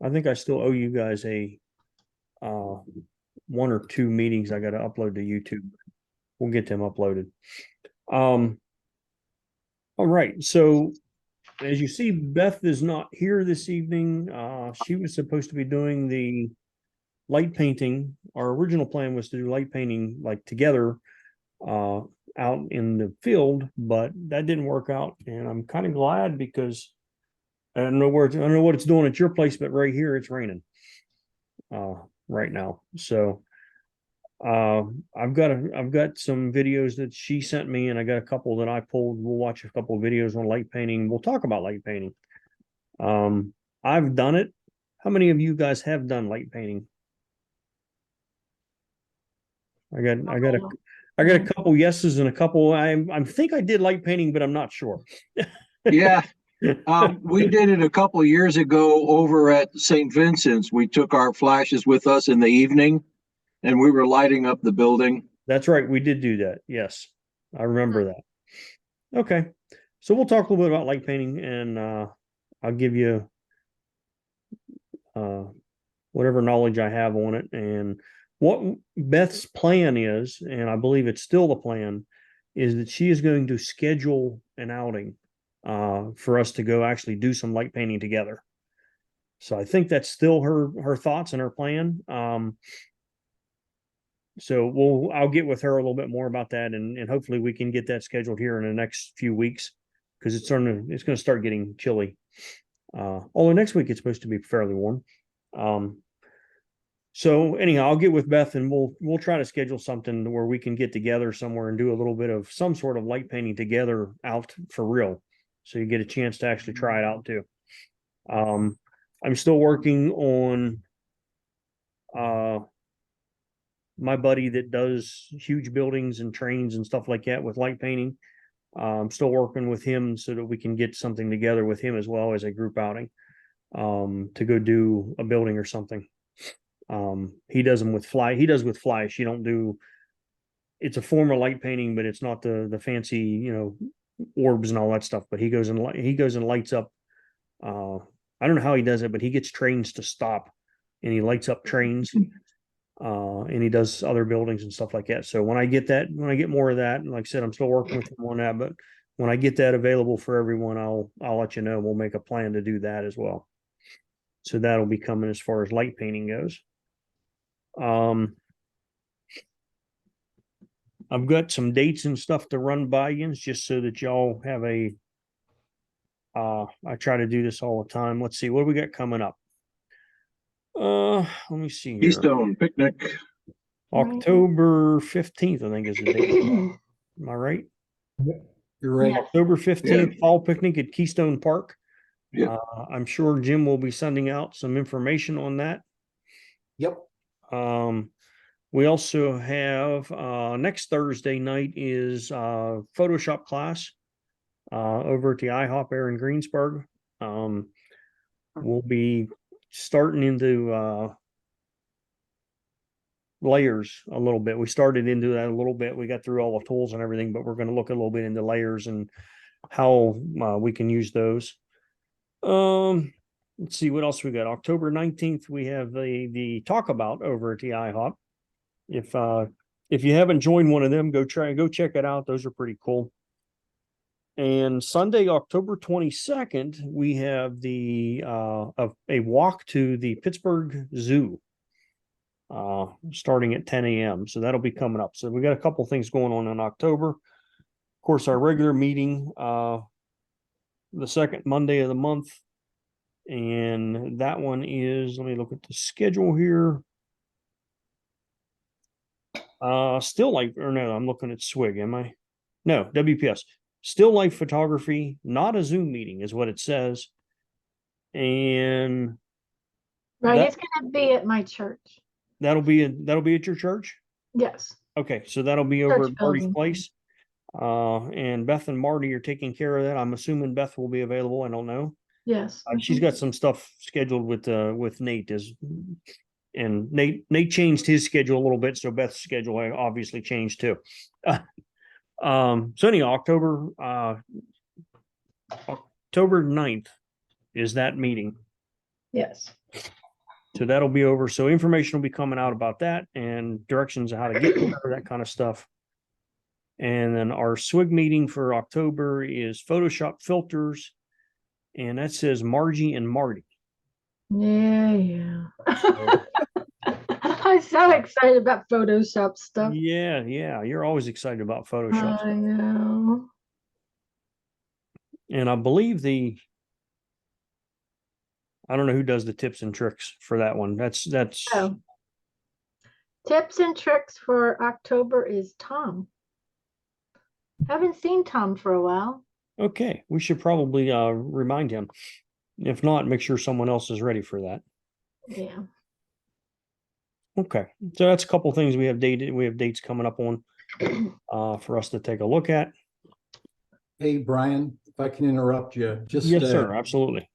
I think I still owe you guys a one or two meetings I got to upload to YouTube. We'll get them uploaded. All right. So as you see, Beth is not here this evening. She was supposed to be doing the light painting. Our original plan was to do light painting like together out in the field, but that didn't work out. And I'm kind of glad because I don't know I don't know what it's doing at your place, but right here it's raining right now. So I've got some videos that she sent me, and I got a couple that I pulled. We'll watch a couple of videos on light painting. We'll talk about light painting. I've done it. How many of you guys have done light painting? I got a couple yeses and a couple. I think I did light painting, but I'm not sure. Yeah, we did it a couple of years ago over at St. Vincent's. We took our flashes with us in the evening and we were lighting up the building. That's right. We did do that. Yes. I remember that. Okay. So we'll talk a little bit about light painting, and I'll give you whatever knowledge I have on it. And what Beth's plan is, and I believe it's still the plan, is that she is going to schedule an outing for us to go actually do some light painting together. So I think that's still her thoughts and her plan. So I'll get with her a little bit more about that, and hopefully we can get that scheduled here in the next few weeks, because it's going to start getting chilly. Although next week it's supposed to be fairly warm. So anyhow, I'll get with Beth and we'll try to schedule something where we can get together somewhere and do a little bit of some sort of light painting together out for real. So you get a chance to actually try it out too. I'm still working on my buddy that does huge buildings and trains and stuff like that with light painting. I'm still working with him so that we can get something together with him as well as a group outing to go do a building or something. He does them with fly. He does with flash. You don't do. It's a form of light painting, but it's not the fancy, orbs and all that stuff. But he goes and lights up. I don't know how he does it, but he gets trains to stop, and he lights up trains. And he does other buildings and stuff like that. So when I get more of that, and like I said, I'm still working with him on that, but when I get that available for everyone, I'll let you know. We'll make a plan to do that as well. So that'll be coming as far as light painting goes. I've got some dates and stuff to run by you just so that y'all have I try to do this all the time. Let's see, what do we got coming up? Let me see here. Keystone picnic. October 15th, I think is the date. Am I right? You're right. October 15th, fall picnic at Keystone Park. Yeah. I'm sure Jim will be sending out some information on that. Yep. We also have next Thursday night is Photoshop class over at the IHOP there in Greensburg. We'll be starting into layers a little bit. We started into that a little bit. We got through all the tools and everything, but we're going to look a little bit into layers and how we can use those. Let's see what else we got. October 19th, we have the talk about over at the IHOP. If you haven't joined one of them, go check it out. Those are pretty cool. And Sunday, October 22nd, we have a walk to the Pittsburgh Zoo, starting at 10 a.m. So that'll be coming up. So we got a couple things going on in October. Of course, our regular meeting, the second Monday of the month. And that one is, let me look at the schedule here. Still life, or no, I'm looking at SWG, am I? No, WPS. Still life photography, not a Zoom meeting is what it says. And right, it's gonna be at my church. That'll be at your church? Yes. Okay, so that'll be over Church at Marty's building. place. And Beth and Marty are taking care of that. I'm assuming Beth will be available. I don't know. Yes. She's got some stuff scheduled with Nate and Nate changed his schedule a little bit, so Beth's schedule obviously changed too. So anyhow, October 9th is that meeting. Yes. So that'll be over. So information will be coming out about that and directions on how to get there, that kind of stuff. And then our SWG meeting for October is Photoshop filters. And that says Margie and Marty. Yeah. I'm so excited about Photoshop stuff. Yeah, yeah. You're always excited about Photoshop. I know. And I believe I don't know who does the tips and tricks for that one. That's Oh. Tips and tricks for October is Tom. Haven't seen Tom for a while. okay. We should probably remind him. If not, make sure someone else is ready for that. Yeah. Okay. So that's a couple things we have dates coming up on for us to take a look at. Hey, Brian, if I can interrupt you, just Yes, sir. Absolutely.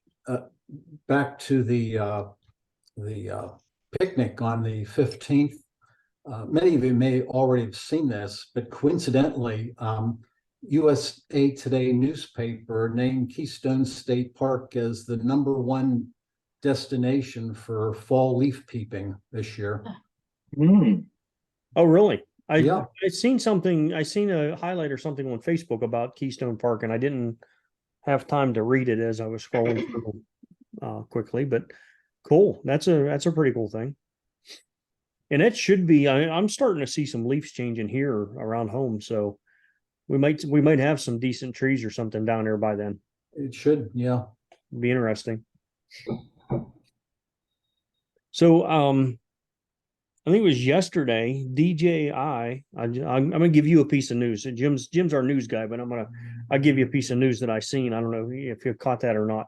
back to the picnic on the 15th. Many of you may already have seen this, but coincidentally, USA Today newspaper named Keystone State Park as the #1 destination for fall leaf peeping this year. Oh, really? Yeah. I seen something. I seen a highlight or something on Facebook about Keystone Park, and I didn't have time to read it as I was scrolling through quickly. But cool. That's a pretty cool thing. And it should be. I'm starting to see some leaves changing here around home, so we might have some decent trees or something down there by then. It should, yeah. Be interesting. So, I think it was yesterday, DJI. I'm gonna give you a piece of news. Jim's our news guy, but I'll give you a piece of news that I seen. I don't know if you caught that or not.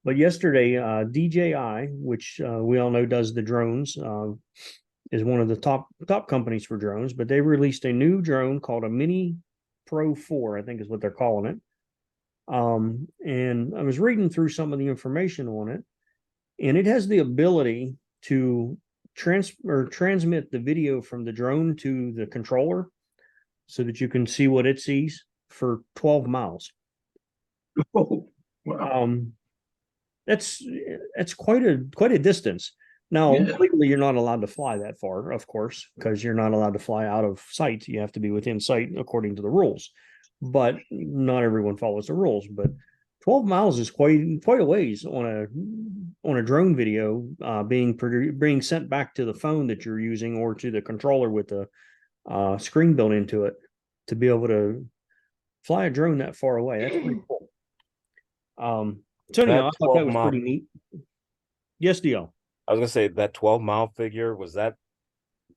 But yesterday, DJI, which we all know does the drones, is one of the top companies for drones. But they released a new drone called a Mini Pro 4, I think is what they're calling it. And I was reading through some of the information on it, and it has the ability to transmit the video from the drone to the controller so that you can see what it sees for 12 miles. Oh, wow. That's quite a distance. Now, Yeah. legally, you're not allowed to fly that far, of course, because you're not allowed to fly out of sight. You have to be within sight according to the rules. But not everyone follows the rules. But 12 miles is quite a ways on a drone video being sent back to the phone that you're using or to the controller with the screen built into it to be able to fly a drone that far away. That's pretty cool. So anyhow, I thought that was pretty neat. Yes, Dio. I was gonna say that 12-mile figure, was that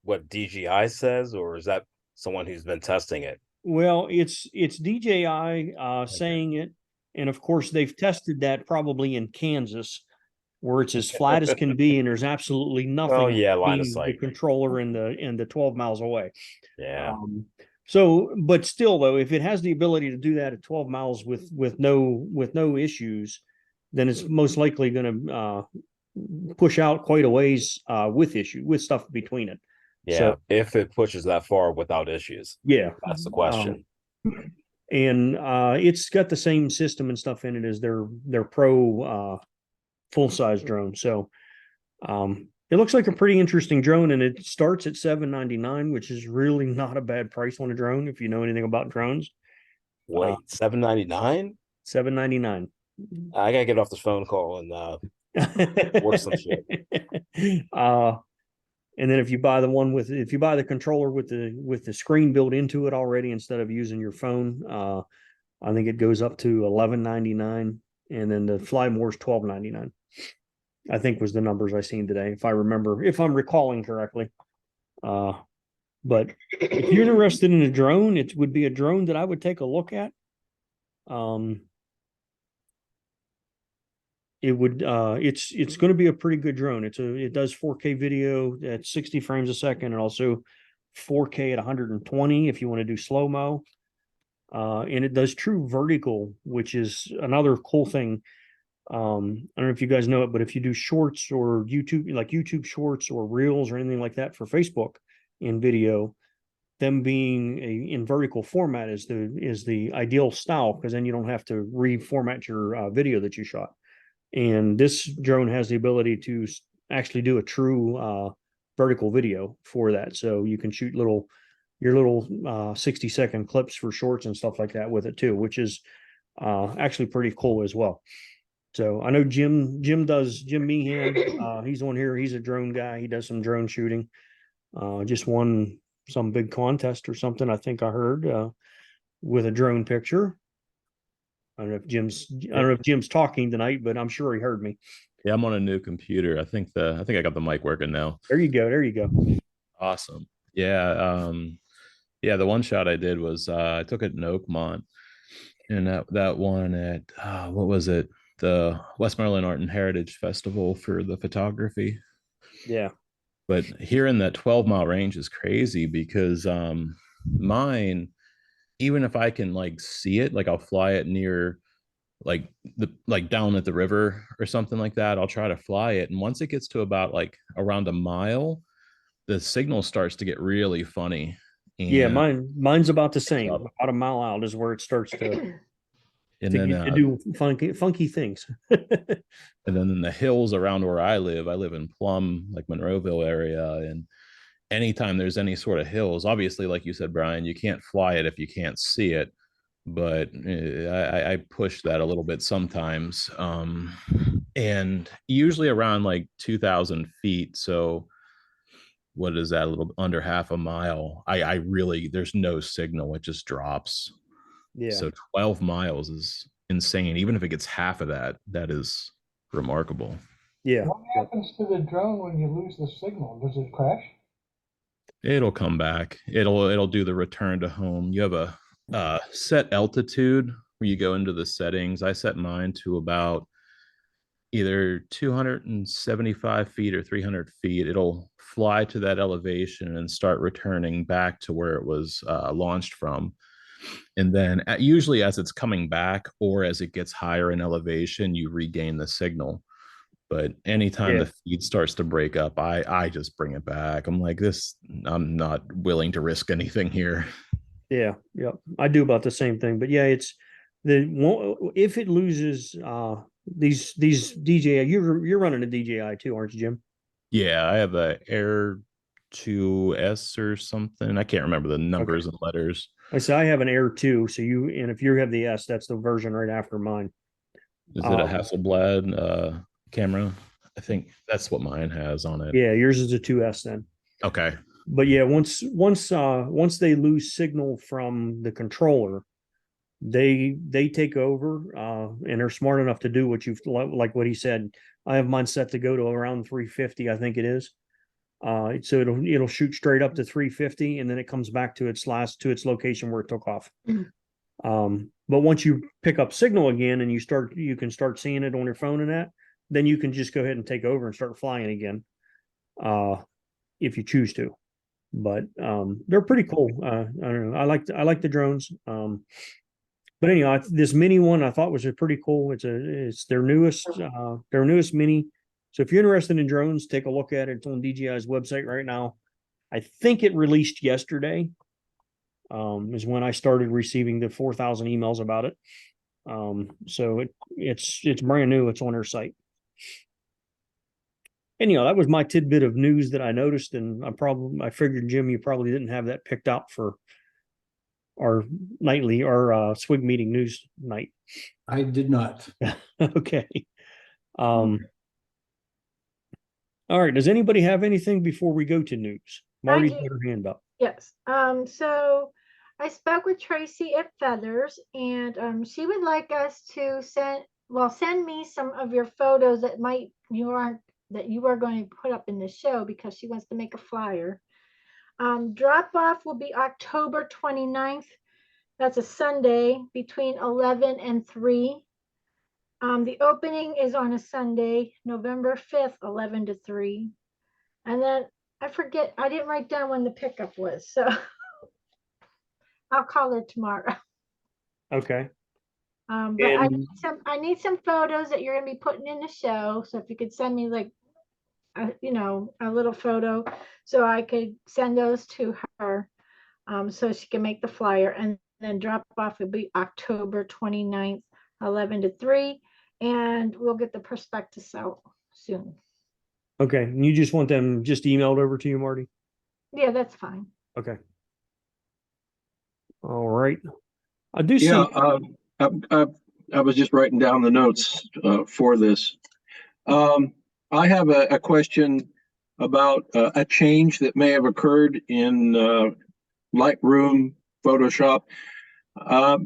what DJI says, or is that someone who's been testing it? Well, it's DJI saying it, and of course they've tested that probably in Kansas, where it's as flat as can be, and there's absolutely nothing. Oh yeah, line of between sight. the controller and the 12 miles away. Yeah. So, but still, though, if it has the ability to do that at 12 miles with no issues, then it's most likely going to push out quite a ways with stuff between it. Yeah, So, if it pushes that far without issues. yeah, That's the question. and it's got the same system and stuff in it as their Pro full-size drone. So it looks like a pretty interesting drone, and it starts at $799, which is really not a bad price on a drone if you know anything about drones. Wait, $799? $799. I gotta get off this phone call and work some shit. And then if you buy the controller with the screen built into it already instead of using your phone, I think it goes up to $11.99, and then the Fly More is $12.99. I think was the numbers I seen today, if I'm recalling correctly. But if you're interested in a drone, it would be a drone that I would take a look at. It's going to be a pretty good drone. It does 4K video at 60 frames a second, and also 4K at 120 if you want to do slow-mo. And it does true vertical, which is another cool thing. I don't know if you guys know it, but if you do shorts or YouTube shorts or reels or anything like that for Facebook in video, them being in vertical format is the ideal style, because then you don't have to reformat your video that you shot. And this drone has the ability to actually do a true vertical video for that. So you can shoot your little 60-second clips for shorts and stuff like that with it too, which is actually pretty cool as well. So I know Jim Meehan, he's on here. He's a drone guy. He does some drone shooting. Just won some big contest or something, I think I heard, with a drone picture. I don't know if Jim's talking tonight, but I'm sure he heard me. Yeah, I'm on a new computer. I think I got the mic working now. There you go. There you go. Awesome. Yeah. Yeah, the one shot I did was I took it in Oakmont, and that one at what was it? The Westmoreland Art and Heritage Festival for the photography. Yeah. But here in that 12-mile range is crazy because mine, even if I can like see it, like I'll fly it near like down at the river or something like that, I'll try to fly it. And once it gets to about like around a mile, the signal starts to get really funny. Yeah, And mine's about the same. About a mile out is where it starts to and then to do funky things. and then in the hills around where I live in Plum, like Monroeville area, and anytime there's any sort of hills, obviously, like you said, Brian, you can't fly it if you can't see it. But I push that a little bit sometimes, and usually around like 2,000 feet. So what is that? A little under half a mile. I really, there's no signal. It just drops. Yeah. So 12 miles is insane. Even if it gets half of that, that is remarkable. Yeah. What happens to the drone when you lose the signal? Does it crash? It'll come back. It'll do the return to home. You have a set altitude where you go into the settings. I set mine to about either 275 feet or 300 feet. It'll fly to that elevation and start returning back to where it was launched from. And then usually as it's coming back or as it gets higher in elevation, you regain the signal. But anytime the feed starts to break up, I just bring it back. I'm like, I'm not willing to risk anything here. Yeah. Yep. I do about the same thing. But yeah, it's if it loses these DJI, you're running a DJI too, aren't you, Jim? Yeah, I have a Air 2S or something. I can't remember the numbers and letters. I say I have an Air 2, so if you have the S, that's the version right after mine. Is it a Hasselblad camera? I think that's what mine has on it. Yeah, yours is a 2S then. Okay. But yeah, once they lose signal from the controller, they take over and they're smart enough to do what like what he said. I have mine set to go to around 350, I think it is. So it'll shoot straight up to 350 and then it comes back to its location where it took off. But once you pick up signal again and you can start seeing it on your phone and that, then you can just go ahead and take over and start flying again, if you choose to. But they're pretty cool. I don't know. I like the drones. But anyhow, this mini one I thought was pretty cool. It's their newest mini. So if you're interested in drones, take a look at it. It's on DJI's website right now. I think it released yesterday. Is when I started receiving the 4,000 emails about it. So it's brand new. It's on their site. Anyhow, that was my tidbit of news that I noticed, and I figured, Jim, you probably didn't have that picked out for our SWG meeting news night. I did not. Okay. All right. Does anybody have anything before we go to news? Marty's got her hand up. Yes. So I spoke with Tracy at Feathers, and she would like us to send me some of your photos that you are going to put up in the show, because she wants to make a flyer. Drop off will be October 29th. That's a Sunday between 11 and 3. The opening is on a Sunday, November 5th, 11 to 3. And then I forget, I didn't write down when the pickup was, so I'll call her tomorrow. Okay. But I need some photos that you're going to be putting in the show. So if you could send me like, a little photo so I could send those to her, so she can make the flyer. And then drop off will be October 29th, 11 to 3. And we'll get the prospectus out soon. Okay, and you just want them just emailed over to you, Marty? Yeah, that's fine. Okay. All right. I do see. Yeah, I was just writing down the notes for this. I have a question about a change that may have occurred in Lightroom, Photoshop. I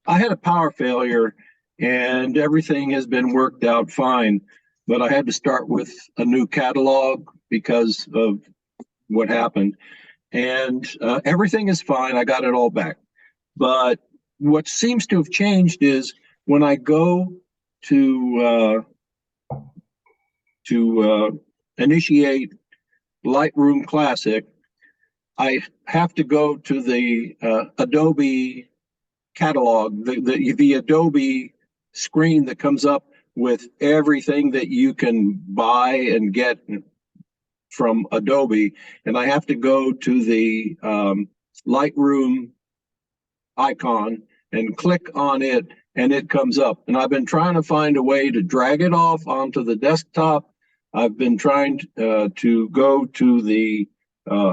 had a power failure and everything has been worked out fine, but I had to start with a new catalog because of what happened. And everything is fine. I got it all back. But what seems to have changed is when I go to initiate Lightroom Classic, I have to go to the Adobe catalog, the Adobe screen that comes up with everything that you can buy and get from Adobe, and I have to go to the Lightroom icon and click on it, and it comes up. And I've been trying to find a way to drag it off onto the desktop. I've been trying to go to the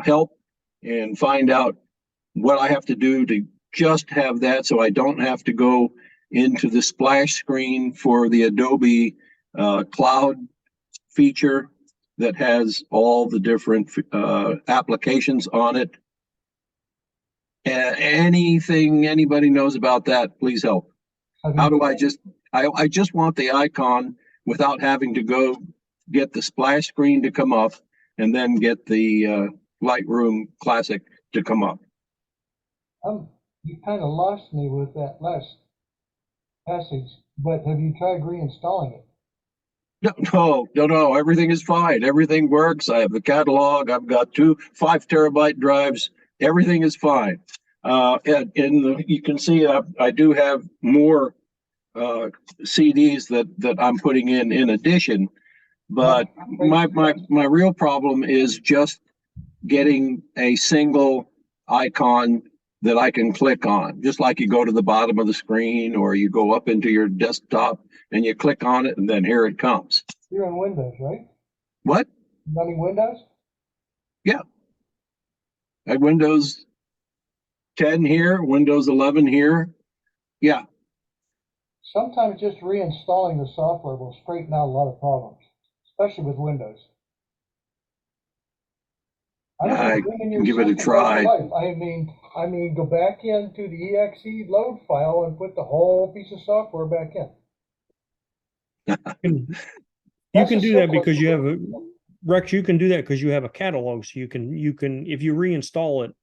help and find out what I have to do to just have that, so I don't have to go into the splash screen for the Adobe cloud feature that has all the different applications on it. Anything anybody knows about that, please help. How do I just want the icon without having to go get the splash screen to come up and then get the Lightroom Classic to come up. You kind of lost me with that last passage, but have you tried reinstalling it? No, everything is fine. Everything works. I have the catalog. I've got 2 5-terabyte drives. Everything is fine. You can see I do have more CDs that I'm putting in addition, but my real problem is just getting a single icon that I can click on, just like you go to the bottom of the screen or you go up into your desktop and you click on it and then here it comes. You're in Windows, right? What? Running Windows? Yeah. I have Windows 10 here, Windows 11 here. Yeah. Sometimes just reinstalling the software will straighten out a lot of problems, especially with Windows. I can give it a try. I mean, go back into the exe load file and put the whole piece of software back in. You can do that because you have a Rex. You can do that because you have a catalog. So you can if you reinstall it,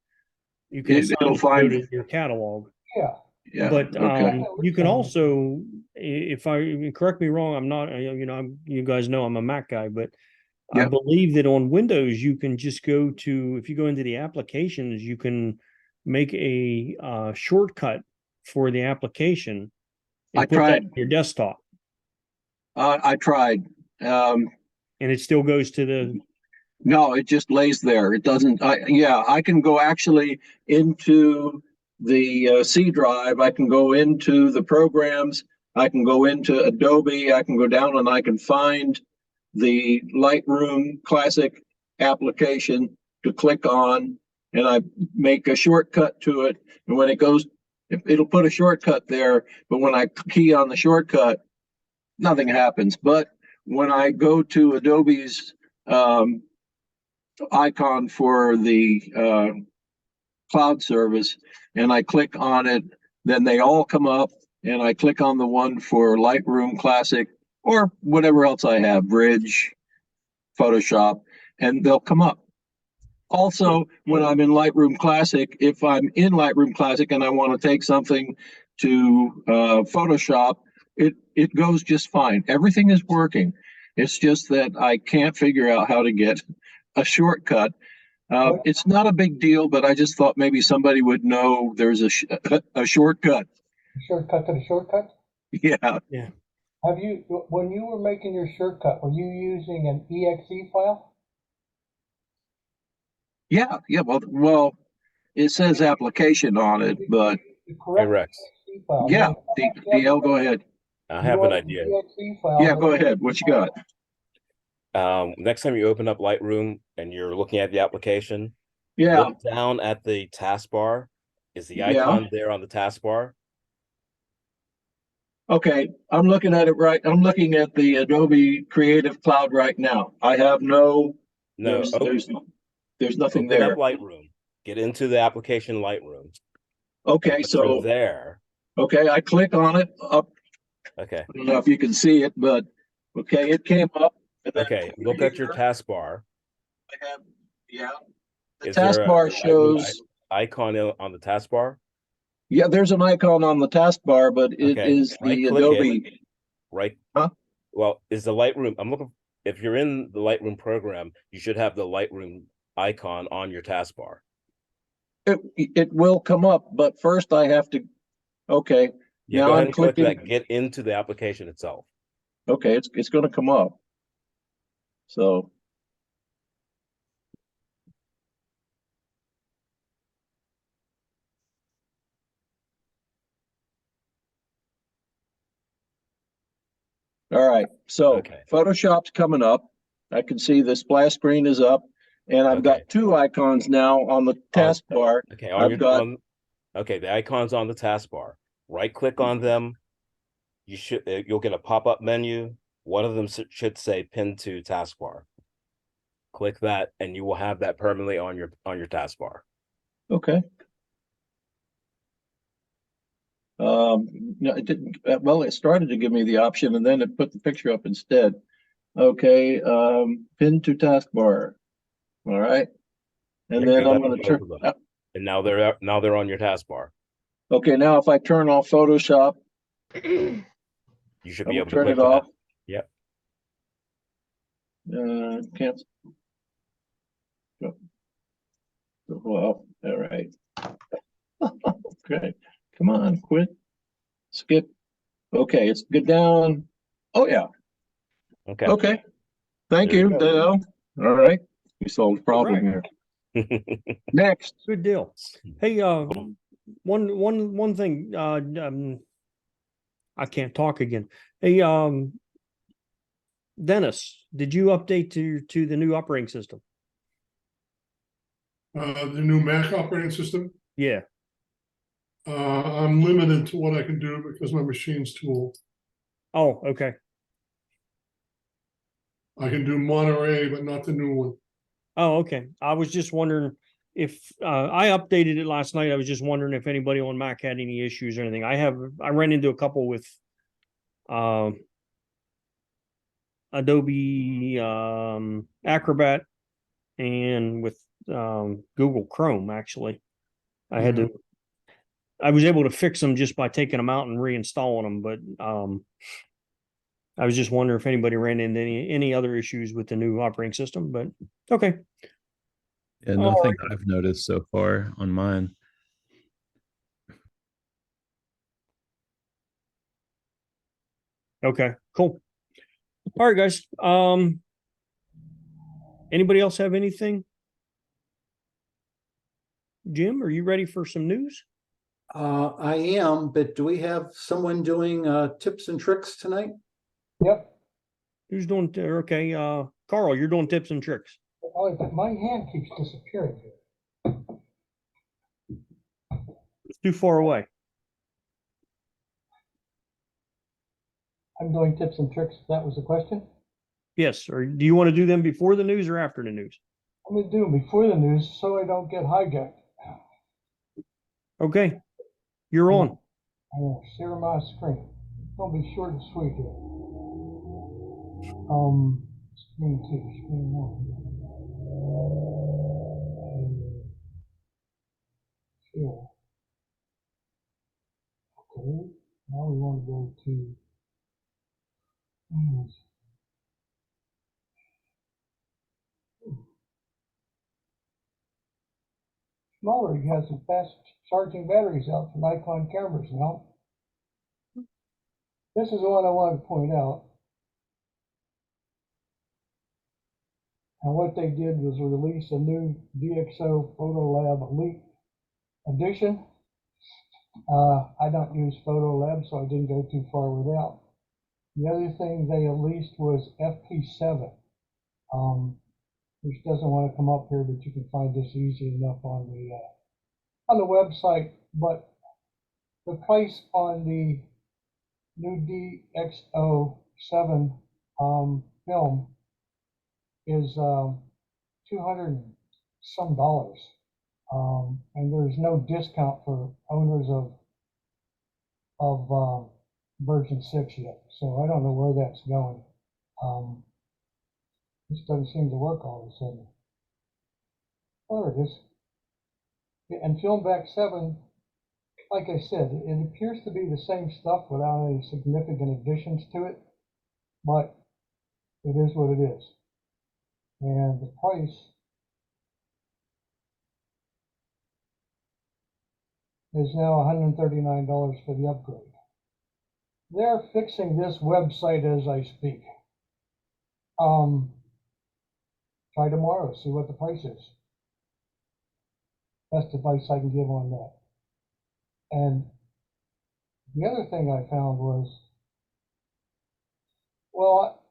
you can It'll find it in your catalog. Yeah. Yeah. But okay. you can also, if I correct me wrong, I'm not. You guys know I'm a Mac guy, but I Yep. believe that on Windows you can just go to, if you go into the applications, you can make a shortcut for the application and I put that tried. on your desktop, I tried. and it still goes to the. No, it just lays there. It doesn't. I can go actually into the C drive. I can go into the programs. I can go into Adobe. I can go down and I can find the Lightroom Classic application to click on, and I make a shortcut to it. And when it goes, it'll put a shortcut there. But when I key on the shortcut, nothing happens. But when I go to Adobe's icon for the cloud service and I click on it, then they all come up, and I click on the one for Lightroom Classic or whatever else I have, Bridge, Photoshop, and they'll come up. Also, when I'm in Lightroom Classic, if I'm in Lightroom Classic and I want to take something to Photoshop, it goes just fine. Everything is working. It's just that I can't figure out how to get a shortcut. It's not a big deal, but I just thought maybe somebody would know there's a shortcut. Shortcut to the shortcut? Yeah. Yeah. Have you, when you were making your shortcut, were you using an exe file? Yeah. Well, it says application on it, but Hey, Rex, exe file. yeah, DL, go ahead. I have an idea. Exe file. Yeah, go ahead. What you got? Next time you open up Lightroom and you're looking at the application, Yeah, look down at the taskbar. Is the Yeah. icon there on the taskbar? okay. I'm looking at it right. I'm looking at the Adobe Creative Cloud right now. I have no, No. there's nothing Open up there. Lightroom. Get into the application Lightroom. Okay, Once you're so, there. okay, I click on it up. Okay. I don't know if you can see it, but okay, it came up. And then Okay. Look at your taskbar. I have, yeah, the Is there a taskbar Lightroom shows, icon on the taskbar? yeah, there's an icon on the taskbar, but it Okay, is the right-click it. Adobe. Right. Huh? Well, is the Lightroom, I'm looking, if you're in the Lightroom program, you should have the Lightroom icon on your taskbar. It will come up, but first I have to, okay, Yeah, now go ahead I'm and click clicking. that, get into the application itself. Okay, it's gonna come up. So. All right, so Okay. Photoshop's coming up. I can see the splash screen is up, and I've Okay. got two icons now on the taskbar. Okay, okay, the icon's on the taskbar. Right click on them. You'll get a pop-up menu. One of them should say pin to taskbar. Click that and you will have that permanently on your taskbar. Okay. No, it didn't. Well, it started to give me the option, and then it put the picture up instead. Okay, pin to taskbar. All right, and then I'm going to turn. And now they're on your taskbar. Okay, now if I turn off Photoshop, you should be able to turn click it off. Yep. Cancel. Well, all right. Okay, come on, quit. Skip. Okay, it's good down. Oh yeah. Okay. Okay. Thank There you you, Dale. All right. We solved the problem Right. here. Next. Good deal. Hey, one thing, I can't talk again. Hey, Dennis, did you update to the new operating system? The new Mac operating system. Yeah. I'm limited to what I can do because my machine's too old. Oh, okay. I can do Monterey, but not the new one. Oh, okay. I was just wondering if I updated it last night. I was just wondering if anybody on Mac had any issues or anything. I ran into a couple with Adobe Acrobat and with Google Chrome actually. I was able to fix them just by taking them out and reinstalling them, but I was just wondering if anybody ran into any other issues with the new operating system, but okay. Yeah, nothing I've noticed so far on mine. Okay, cool. All right, guys. Anybody else have anything? Jim, are you ready for some news? I am, but do we have someone doing tips and tricks tonight? Yep. Who's doing? Okay, Carl, you're doing tips and tricks. Oh, but my hand keeps disappearing here. It's too far away. I'm doing tips and tricks. If that was the question. Yes, or do you want to do them before the news or after the news? I'm gonna do them before the news so I don't get hijacked. Okay, you're on. I'm gonna share my screen. I'll be short and sweet here. Screen 2, screen 1. Share. Okay, now we want to go to smaller. You have some fast charging batteries out for Nikon cameras now. This is the one I wanted to point out. And what they did was release a new DxO PhotoLab Elite edition. I don't use PhotoLab, so I didn't go too far without. The other thing they released was FP7. which doesn't want to come up here, but you can find this easy enough on the website. But the price on the new DxO7 film is $200 and some. And there's no discount for owners of version 6 yet, so I don't know where that's going. This doesn't seem to work all of a sudden. Oh, there it is. And Filmback 7, like I said, it appears to be the same stuff without any significant additions to it, but it is what it is. And the price is now $139 for the upgrade. They're fixing this website as I speak. Try tomorrow, see what the price is. Best advice I can give on that. And the other thing I found was, well,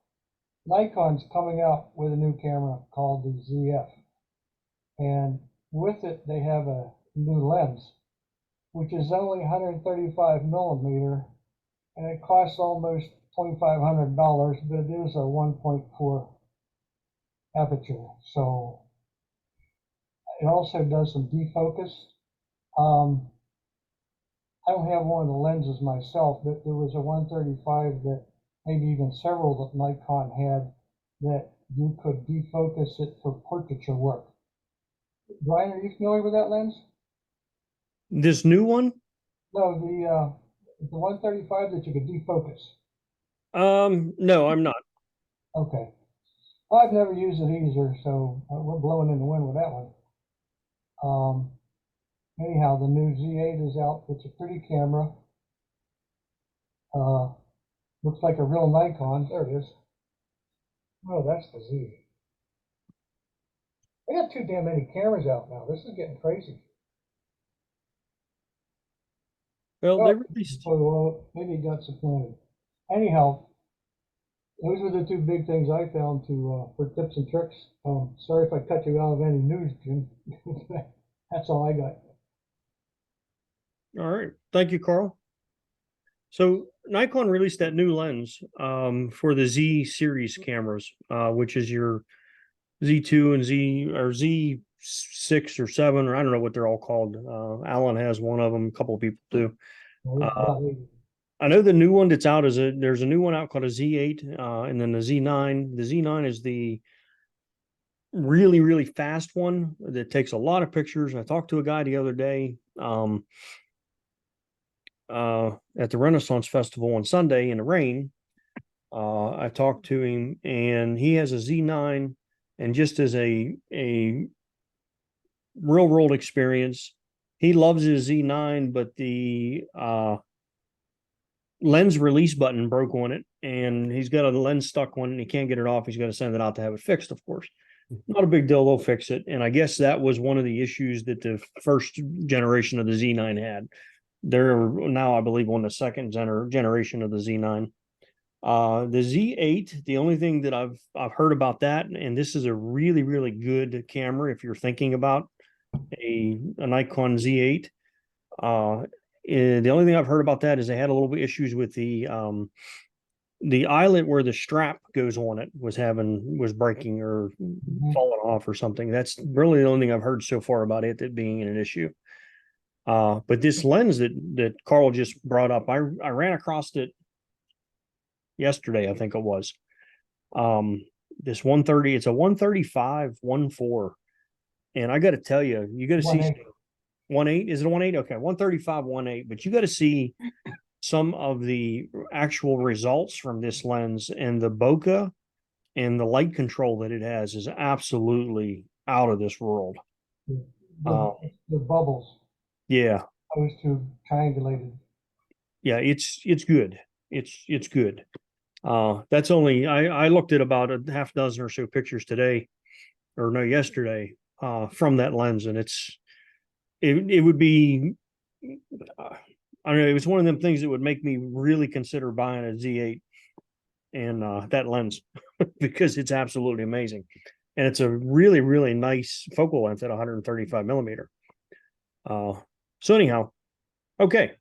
Nikon's coming out with a new camera called the Zf. And with it, they have a new lens, which is only 135 millimeter, and it costs almost $2,500, but it is a 1.4 aperture. So it also does some defocus. I don't have one of the lenses myself, but there was a 135 that maybe even several that Nikon had that you could defocus it for portraiture work. Brian, are you familiar with that lens? This new one? No, the 135 that you could defocus. No, I'm not. Okay. Well, I've never used it either, so we're blowing in the wind with that one. Anyhow, the new Z8 is out. It's a pretty camera. Looks like a real Nikon. There it is. Oh, that's the Z. They got too damn many cameras out now. This is getting crazy. Well, Oh, they released. well, maybe it got supplanted. Anyhow, those were the two big things I found for tips and tricks. Sorry if I cut you out of any news, Jim. That's all I got. All right. Thank you, Carl. So Nikon released that new lens for the Z series cameras, which is your Z2 and Z6 or 7, or I don't know what they're all called. Alan has one of them. A couple of people do. I know the new one that's out there's a new one out called a Z8, and then the Z9. The Z9 is the really, really fast one that takes a lot of pictures. I talked to a guy the other day at the Renaissance Festival on Sunday in the rain. I talked to him, and he has a Z9, and just as a real world experience, he loves his Z9, but the lens release button broke on it, and he's got a lens stuck on it, and he can't get it off. He's got to send it out to have it fixed, of course. Not a big deal, they'll fix it. And I guess that was one of the issues that the first generation of the Z9 had. They're now, I believe, on the second generation of the Z9. The Z8, the only thing that I've heard about that, and this is a really, really good camera if you're thinking about a Nikon Z8. The only thing I've heard about that is they had a little bit issues with the eyelet where the strap goes on it was breaking or falling off or something. That's really the only thing I've heard so far about it that being an issue. But this lens that Carl just brought up, I ran across it yesterday, I think it was. This 130, it's a 135 1.4, and I got to tell you, you got to see 1.8. Is it a 1.8? Okay, 135 1.8. But you got to see some of the actual results from this lens, and the bokeh and the light control that it has is absolutely out of this world. The bubbles. Yeah. Those two triangulated. Yeah, it's good. It's good. That's only I looked at about a half dozen or so pictures today, or no, yesterday, from that lens, and it would be I don't know, it was one of them things that would make me really consider buying a Z8. and that lens because it's absolutely amazing. And it's a really, really nice focal length at 135 millimeter. So anyhow, okay.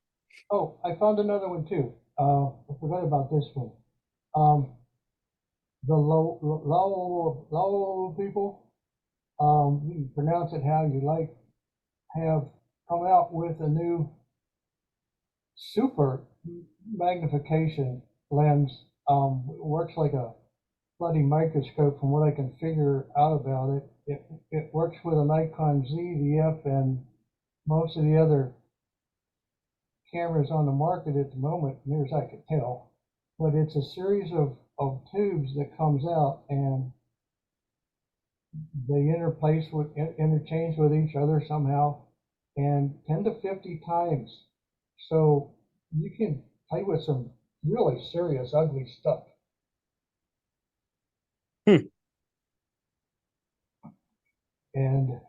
Oh, I found another one too. I forgot about this one. The low people, you can pronounce it how you like, have come out with a new super magnification lens. Works like a bloody microscope from what I can figure out about it. It works with a Nikon Zf and most of the other cameras on the market at the moment, near as I could tell. But it's a series of tubes that comes out, and they interchange with each other somehow, and 10 to 50 times. So you can play with some really serious, ugly stuff. And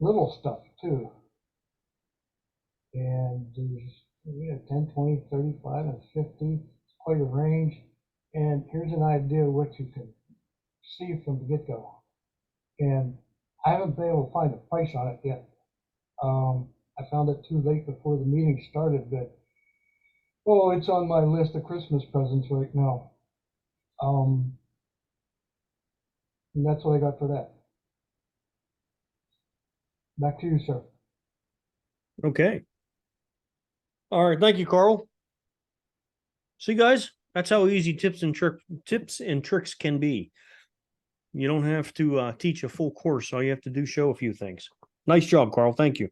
little stuff too. And there's 10, 20, 35, and 50. It's quite a range. And here's an idea of what you can see from the get-go. And I haven't been able to find a price on it yet. I found it too late before the meeting started, but oh, it's on my list of Christmas presents right now. And that's what I got for that. Back to you, sir. Okay. All right. Thank you, Carl. See, guys, that's how easy tips and tricks can be. You don't have to teach a full course. All you have to do show a few things. Nice job, Carl. Thank you.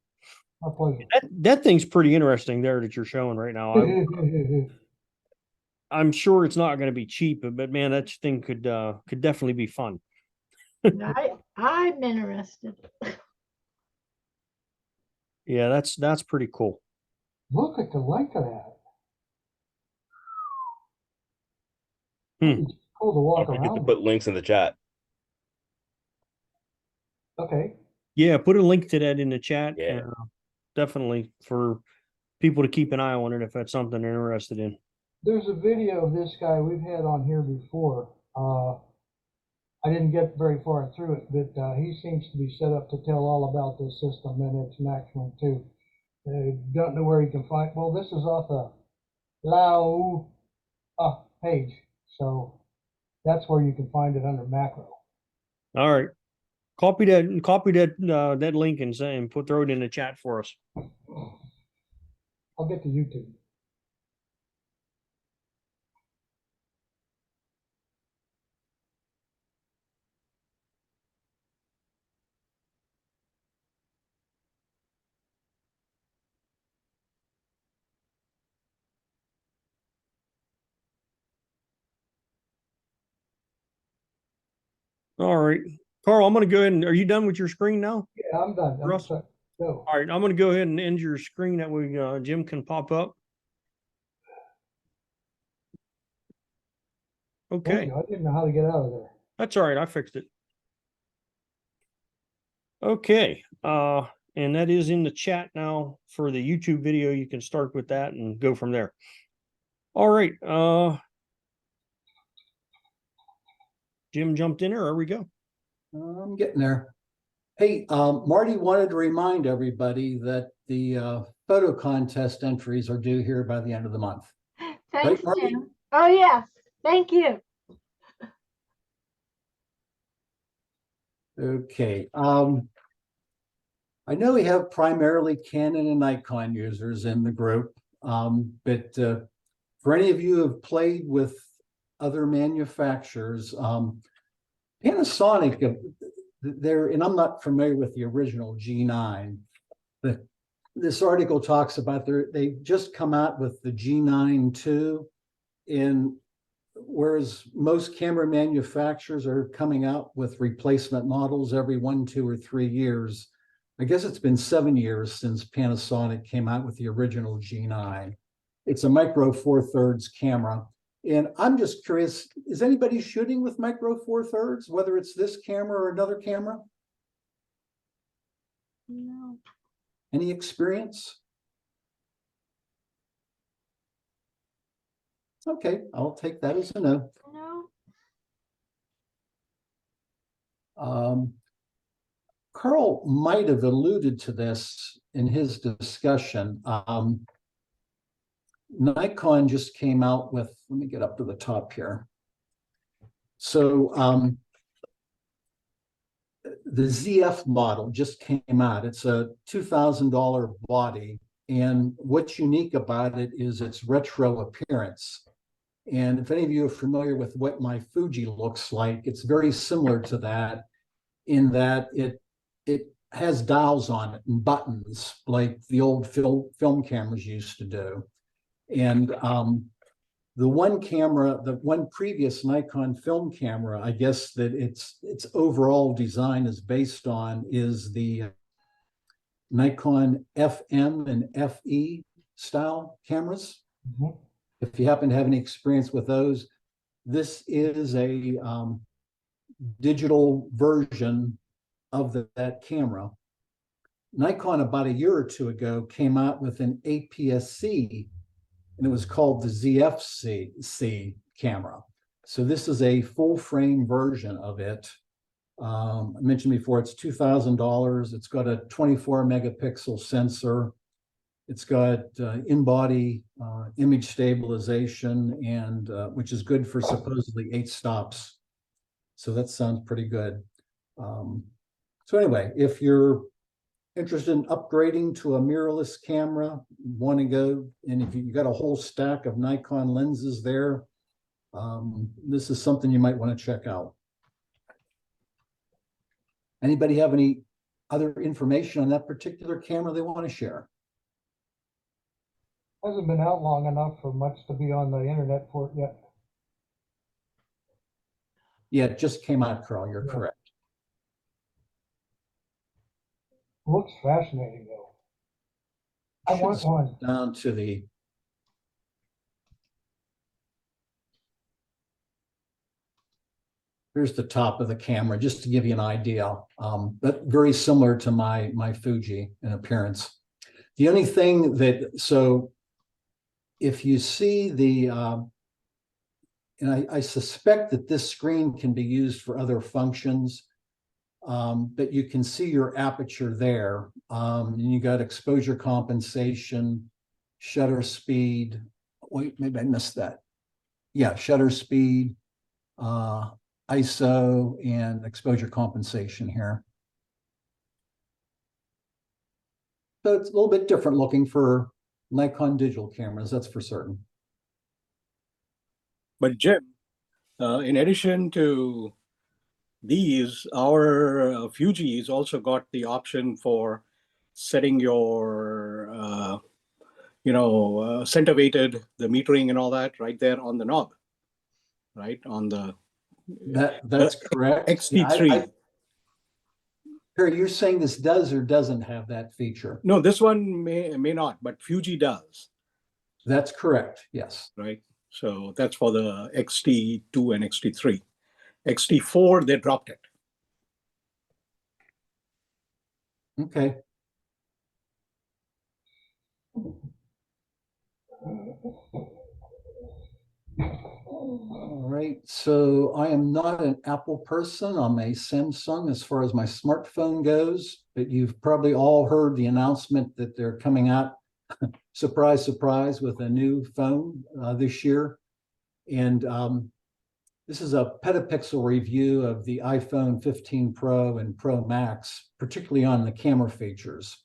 My pleasure. That thing's pretty interesting there that you're showing right now. I'm sure it's not going to be cheap, but man, that thing could definitely be fun. I'm interested. Yeah, that's pretty cool. Look at the length of that. It's cool to walk Don't forget to around. put links in the chat. Okay. Yeah, put a link to that in the chat. Yeah. Definitely for people to keep an eye on it if that's something they're interested in. There's a video of this guy we've had on here before. I didn't get very far through it, but he seems to be set up to tell all about this system and its maximum too. Don't know where you can find. Well, this is off the Lao page, so that's where you can find it under macro. All right, copy that link and throw it in the chat for us. I'll get to YouTube. All right, Carl, I'm going to go ahead and are you done with your screen now? Yeah, I'm done. Russ? Go. All right, I'm going to go ahead and end your screen that way Jim can pop up. Okay. I didn't know how to get out of there. That's all right. I fixed it. Okay. And that is in the chat now for the YouTube video. You can start with that and go from there. All right. Jim jumped in, or there we go. I'm getting there. Hey, Marty wanted to remind everybody that the photo contest entries are due here by the end of the month. Thanks, Right, Jim. Oh, yes. Thank you. Okay. I know we have primarily Canon and Nikon users in the group, but for any of you who have played with other manufacturers, Panasonic, and I'm not familiar with the original G9, but this article talks about they've just come out with the G9 II, and whereas most camera manufacturers are coming out with replacement models every 1, 2, or 3 years, I guess it's been 7 years since Panasonic came out with the original G9. It's a micro four thirds camera. And I'm just curious, is anybody shooting with micro four thirds, whether it's this camera or another camera? No. Any experience? Okay, I'll take that as a no. No. Carl might have alluded to this in his discussion. Nikon just came out with, let me get up to the top here. So the ZF model just came out. It's a $2,000 body. And what's unique about it is its retro appearance. And if any of you are familiar with what my Fuji looks like, it's very similar to that in that it has dials on it and buttons like the old film cameras used to do. And the one previous Nikon film camera, I guess that its overall design is based on is the Nikon FM and FE style cameras. Mhm. If you happen to have any experience with those, this is a digital version of that camera. Nikon about a year or two ago came out with an APS-C, and it was called the ZF-C camera. So this is a full frame version of it. I mentioned before, it's $2,000. It's got a 24 megapixel sensor. It's got in-body image stabilization, and which is good for supposedly 8 stops. So that sounds pretty good. So anyway, if you're interested in upgrading to a mirrorless camera, want to go, and if you got a whole stack of Nikon lenses there, this is something you might want to check out. Anybody have any other information on that particular camera they want to share? Hasn't been out long enough for much to be on the internet for it yet. Yeah, it just came out, Carl. You're Yeah. correct. Looks fascinating though. I Should want one. Down to the here's the top of the camera, just to give you an idea. But very similar to my Fuji in appearance. The only thing that, so if you see the, and I suspect that this screen can be used for other functions, but you can see your aperture there. And you got exposure compensation, shutter speed. Wait, maybe I missed that. Yeah, shutter speed, ISO, and exposure compensation here. So it's a little bit different looking for Nikon digital cameras, that's for certain. But Jim, in addition to these, our Fuji's also got the option for setting your, center weighted, the metering and all that right there on the knob, right? On the That's correct. XT3. Perry, you're saying this does or doesn't have that feature? No, this one may not, but Fuji does. That's correct, yes. Right. So that's for the XT2 and XT3. XT4, they dropped it. Okay. All right, so I am not an Apple person. I'm a Samsung as far as my smartphone goes, but you've probably all heard the announcement that they're coming out, surprise, surprise, with a new phone this year. And this is a petapixel review of the iPhone 15 Pro and Pro Max, particularly on the camera features.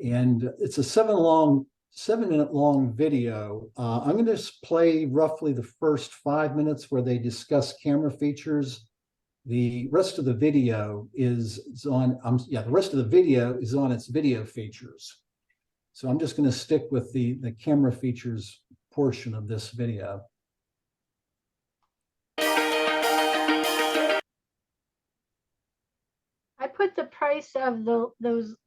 And it's a 7-minute long video. I'm going to just play roughly the first 5 minutes where they discuss camera features. The rest of the video is on, the rest of the video is on its video features. So I'm just going to stick with the camera features portion of this video. I put the price of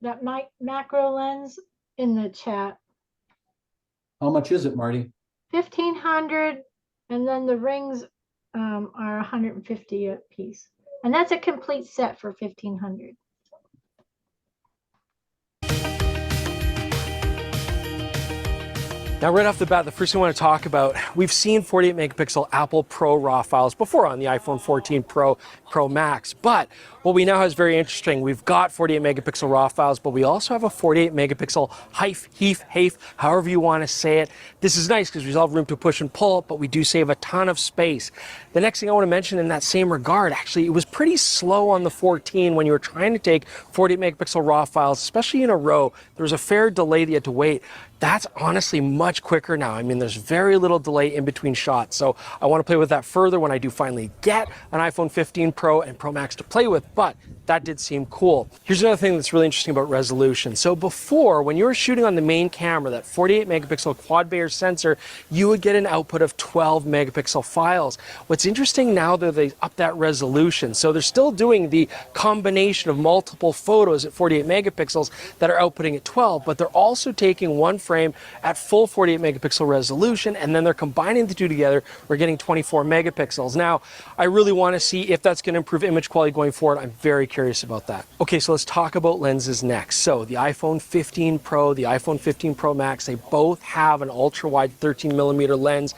that macro lens in the chat. How much is it, Marty? 1,500, and then the rings are 150 a piece, and that's a complete set for 1,500. Now, right off the bat, the first thing I want to talk about, we've seen 48 megapixel Apple Pro RAW files before on the iPhone 14 Pro, Pro Max, but what we now have is very interesting. We've got 48 megapixel RAW files, but we also have a 48 megapixel HEIF, however you want to say it. This is nice because we still have room to push and pull, but we do save a ton of space. The next thing I want to mention in that same regard, actually, it was pretty slow on the 14 when you were trying to take 48 megapixel RAW files, especially in a row. There was a fair delay that you had to wait. That's honestly much quicker now. I mean, there's very little delay in between shots. So I want to play with that further when I do finally get an iPhone 15 Pro and Pro Max to play with, but that did seem cool. Here's another thing that's really interesting about resolution. So before, when you were shooting on the main camera, that 48 megapixel quad Bayer sensor, you would get an output of 12 megapixel files. What's interesting now that they up that resolution. So they're still doing the combination of multiple photos at 48 megapixels that are outputting at 12, but they're also taking one frame at full 48 megapixel resolution, and then they're combining the two together. We're getting 24 megapixels. Now, I really want to see if that's going to improve image quality going forward. I'm very curious about that. Okay, so let's talk about lenses next. So the iPhone 15 Pro, the iPhone 15 Pro Max, they both have an ultra-wide 13mm lens.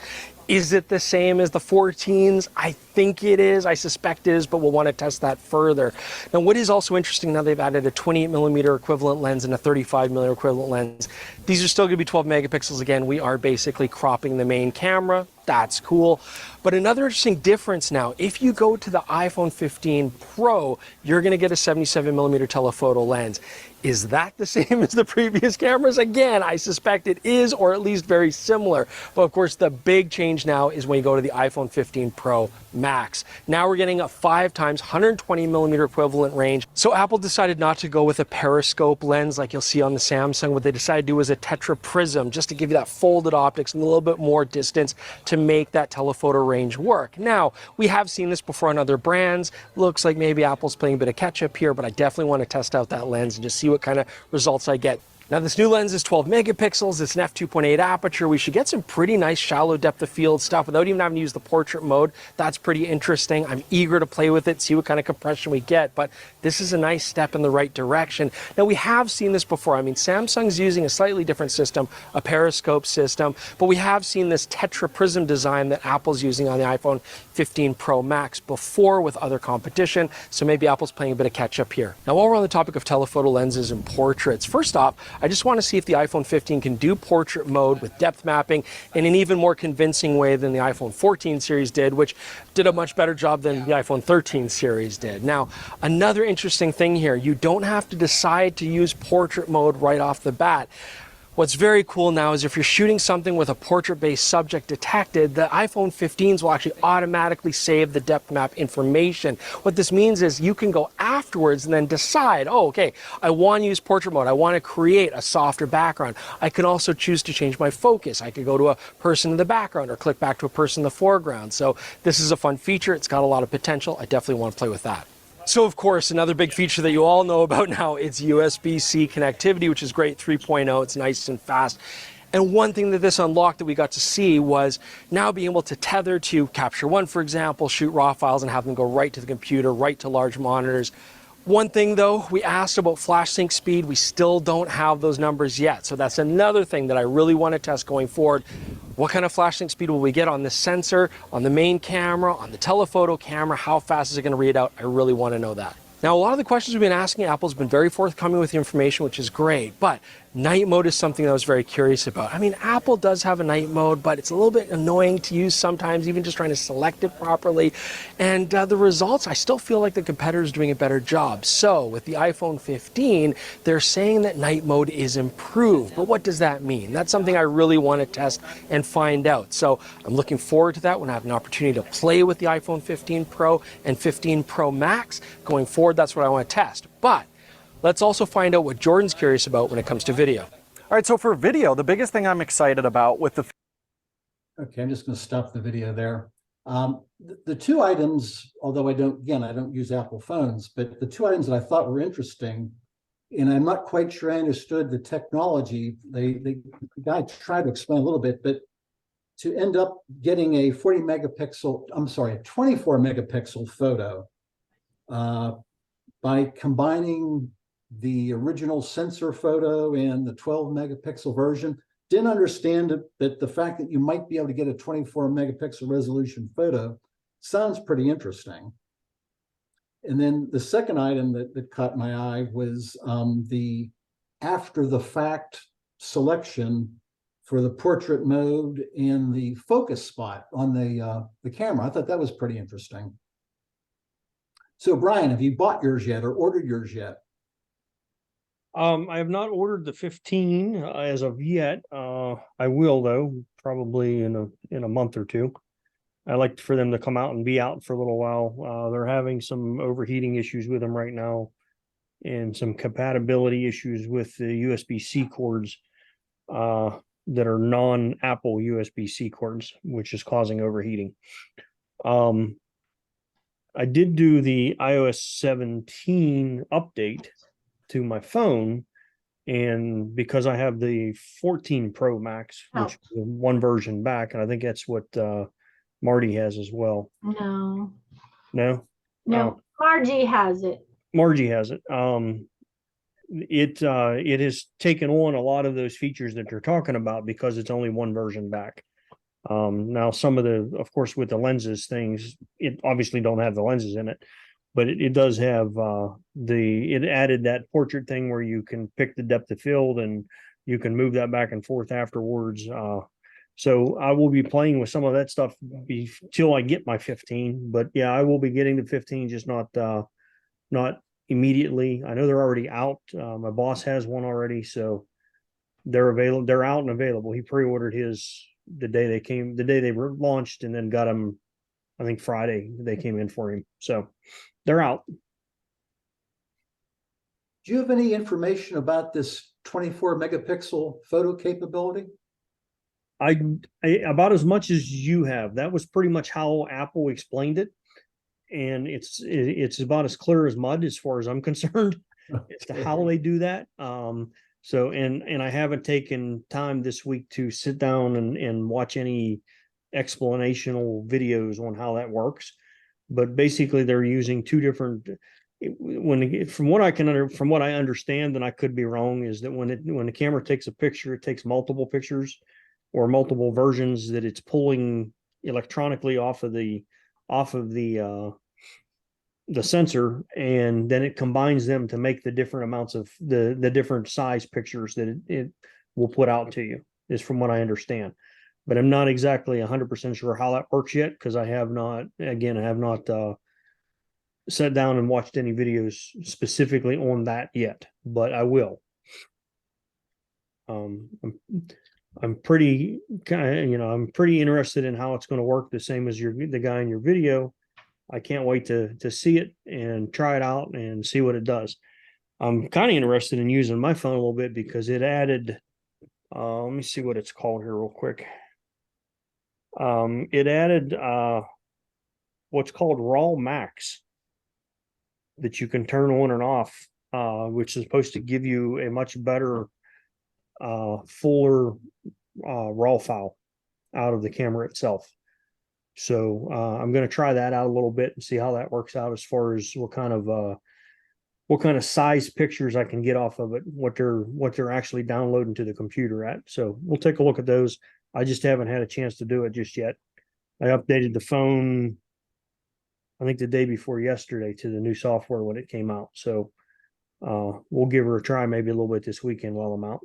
Is it the same as the 14s? I think it is, I suspect it is, but we'll want to test that further. Now, what is also interesting, now they've added a 28mm equivalent lens and a 35mm equivalent lens. These are still going to be 12 megapixels. Again, we are basically cropping the main camera. That's cool. But another interesting difference now, if you go to the iPhone 15 Pro, you're going to get a 77mm telephoto lens. Is that the same as the previous cameras? Again, I suspect it is, or at least very similar. But of course, the big change now is when you go to the iPhone 15 Pro Max. Now we're getting a 5 times 120mm equivalent range. So Apple decided not to go with a periscope lens like you'll see on the Samsung. What they decided to do was a tetraprism, just to give you that folded optics and a little bit more distance to make that telephoto range work. Now, we have seen this before on other brands. Looks like maybe Apple's playing a bit of catch up here, but I definitely want to test out that lens and just see what kind of results I get. Now, this new lens is 12 megapixels. It's an f2.8 aperture. We should get some pretty nice shallow depth of field stuff without even having to use the portrait mode. That's pretty interesting. I'm eager to play with it, see what kind of compression we get, but this is a nice step in the right direction. Now, we have seen this before. I mean, Samsung's using a slightly different system, a periscope system, but we have seen this tetraprism design that Apple's using on the iPhone 15 Pro Max before with other competition, so maybe Apple's playing a bit of catch up here. Now, while we're on the topic of telephoto lenses and portraits, first off, I just want to see if the iPhone 15 can do portrait mode with depth mapping in an even more convincing way than the iPhone 14 series did, which did a much better job than the iPhone 13 series did. Now, another interesting thing here, you don't have to decide to use portrait mode right off the bat. What's very cool now is if you're shooting something with a portrait-based subject detected, the iPhone 15s will actually automatically save the depth map information. What this means is you can go afterwards and then decide, oh, okay, I want to use portrait mode. I want to create a softer background. I can also choose to change my focus. I could go to a person in the background or click back to a person in the foreground. So this is a fun feature. It's got a lot of potential. I definitely want to play with that. So of course, another big feature that you all know about now, it's USB-C connectivity, which is great, 3.0, it's nice and fast. And one thing that this unlocked that we got to see was now being able to tether to Capture One, for example, shoot RAW files and have them go right to the computer, right to large monitors. One thing though, we asked about flash sync speed. We still don't have those numbers yet. So that's another thing that I really want to test going forward. What kind of flash sync speed will we get on this sensor, on the main camera, on the telephoto camera? How fast is it going to read out? I really want to know that. Now, a lot of the questions we've been asking, Apple's been very forthcoming with the information, which is great, but night mode is something that I was very curious about. I mean, Apple does have a night mode, but it's a little bit annoying to use sometimes, even just trying to select it properly. And the results, I still feel like the competitor's doing a better job. So with the iPhone 15, they're saying that night mode is improved. But what does that mean? That's something I really want to test and find out. So I'm looking forward to that when I have an opportunity to play with the iPhone 15 Pro and 15 Pro Max. Going forward, that's what I want to test. But let's also find out what Jordan's curious about when it comes to video. All right, so for video, the biggest thing I'm excited about with the... Okay, I'm just going to stop the video there. The two items, although I don't use Apple phones, but the two items that I thought were interesting, and I'm not quite sure I understood the technology. The guy tried to explain a little bit, but to end up getting a 24 megapixel photo by combining the original sensor photo and the 12 megapixel version, didn't understand it, that the fact that you might be able to get a 24 megapixel resolution photo sounds pretty interesting. And then the second item that caught my eye was the after the fact selection for the portrait mode and the focus spot on the camera. I thought that was pretty interesting. So Brian, have you bought yours yet or ordered yours yet? I have not ordered the 15 as of yet. I will though, probably in a month or two. I like for them to come out and be out for a little while. They're having some overheating issues with them right now, and some compatibility issues with the USB-C cords that are non-Apple USB-C cords, which is causing overheating. I did do the iOS 17 update to my phone, and because I have the 14 Pro Max, which is one version back, and I think that's what Marty has as well. No, No, no, Margie has it. Margie has it. It has taken on a lot of those features that you're talking about because it's only one version back. Now some of of course, with the lenses things, it obviously don't have the lenses in it, but it does have it added that portrait thing where you can pick the depth of field and you can move that back and forth afterwards. So I will be playing with some of that stuff till I get my 15. But yeah, I will be getting the 15, just not immediately. I know they're already out. My boss has one already, so they're available. They're out and available. He pre-ordered his the day they were launched, and then got them. I think Friday they came in for him, so they're out. Do you have any information about this 24 megapixel photo capability? I about as much as you have. That was pretty much how Apple explained it, and it's about as clear as mud as far as I'm concerned as to how they do that. So and I haven't taken time this week to sit down and watch any explanational videos on how that works. But basically, they're using two different. From what I understand, and I could be wrong, is that when the camera takes a picture, it takes multiple pictures or multiple versions that it's pulling electronically off of the sensor, and then it combines them to make the different amounts of the different size pictures that it will put out to you, is from what I understand. But I'm not exactly 100% sure how that works yet, because I have not sat down and watched any videos specifically on that yet, but I will. I'm pretty I'm pretty interested in how it's going to work, the same as the guy in your video. I can't wait to see it and try it out and see what it does. I'm kind of interested in using my phone a little bit because it added, let me see what it's called here real quick. It added what's called RAW Max that you can turn on and off, which is supposed to give you a much better, fuller RAW file out of the camera itself. So I'm going to try that out a little bit and see how that works out as far as what kind of size pictures I can get off of it, what they're actually downloading to the computer at. So we'll take a look at those. I just haven't had a chance to do it just yet. I updated the phone, I think the day before yesterday, to the new software when it came out. So we'll give her a try maybe a little bit this weekend while I'm out.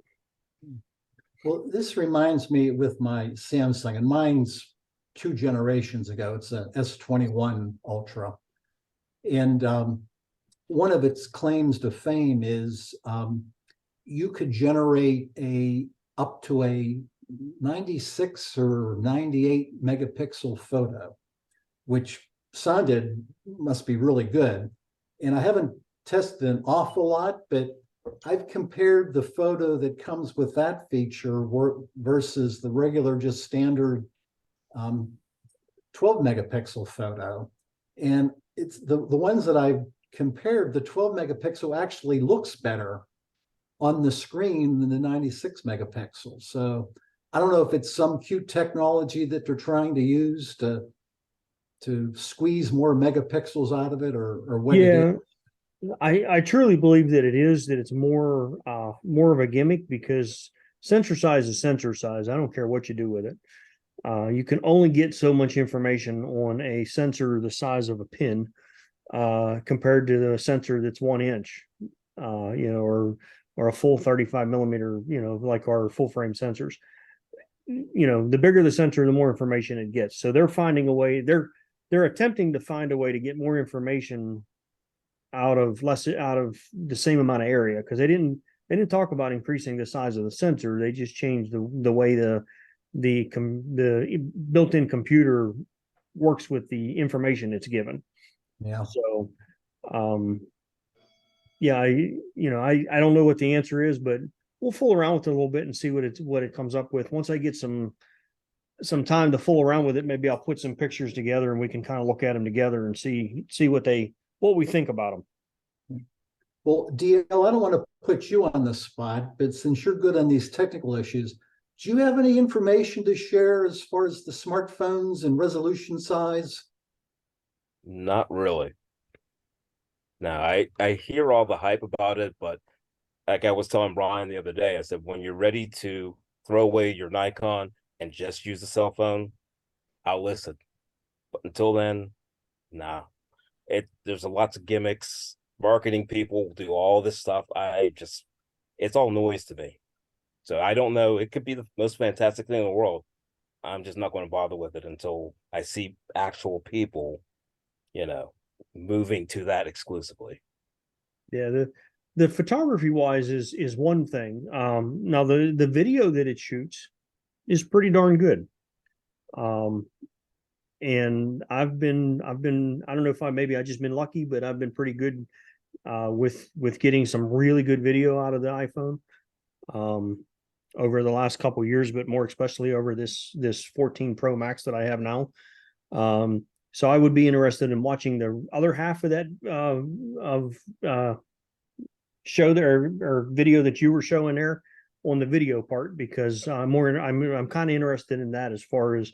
Well, this reminds me with my Samsung, and mine's 2 generations ago. It's a S21 Ultra. And one of its claims to fame is you could generate up to a 96 or 98 megapixel photo, which must be really good. And I haven't tested an awful lot, but I've compared the photo that comes with that feature versus the regular, just standard 12 megapixel photo. And it's the ones that I've compared, the 12 megapixel actually looks better on the screen than the 96 megapixel. So I don't know if it's some cute technology that they're trying to use to squeeze more megapixels out of it, or what it is. I truly believe that it's more of a gimmick, because sensor size is sensor size. I don't care what you do with it. You can only get so much information on a sensor the size of a pin, compared to the sensor that's 1 inch, or a full 35 millimeter, like our full frame sensors. The bigger the sensor, the more information it gets. So they're finding a way. They're attempting to find a way to get more information out of the same amount of area, because they didn't talk about increasing the size of the sensor. They just changed the way the built-in computer works with the information it's given. Yeah. So, yeah, I don't know what the answer is, but we'll fool around with it a little bit and see what it comes up with. Once I get some time to fool around with it, maybe I'll put some pictures together and we can kind of look at them together and see what we think about them. Well, DL, I don't want to put you on the spot, but since you're good on these technical issues, do you have any information to share as far as the smartphones and resolution size? Not really. Now, I hear all the hype about it, but like I was telling Brian the other day, I said, when you're ready to throw away your Nikon and just use the cell phone, I'll listen. But until then, nah. There's lots of gimmicks. Marketing people do all this stuff. It's all noise to me. So I don't know. It could be the most fantastic thing in the world. I'm just not going to bother with it until I see actual people, moving to that exclusively. Yeah, the photography wise is one thing. Now the video that it shoots is pretty darn good. And I've been I don't know if I just been lucky, but I've been pretty good with getting some really good video out of the iPhone over the last couple of years, but more especially over this 14 Pro Max that I have now. So I would be interested in watching the other half of that show there, or video that you were showing there on the video part, because I'm kind of interested in that, as far as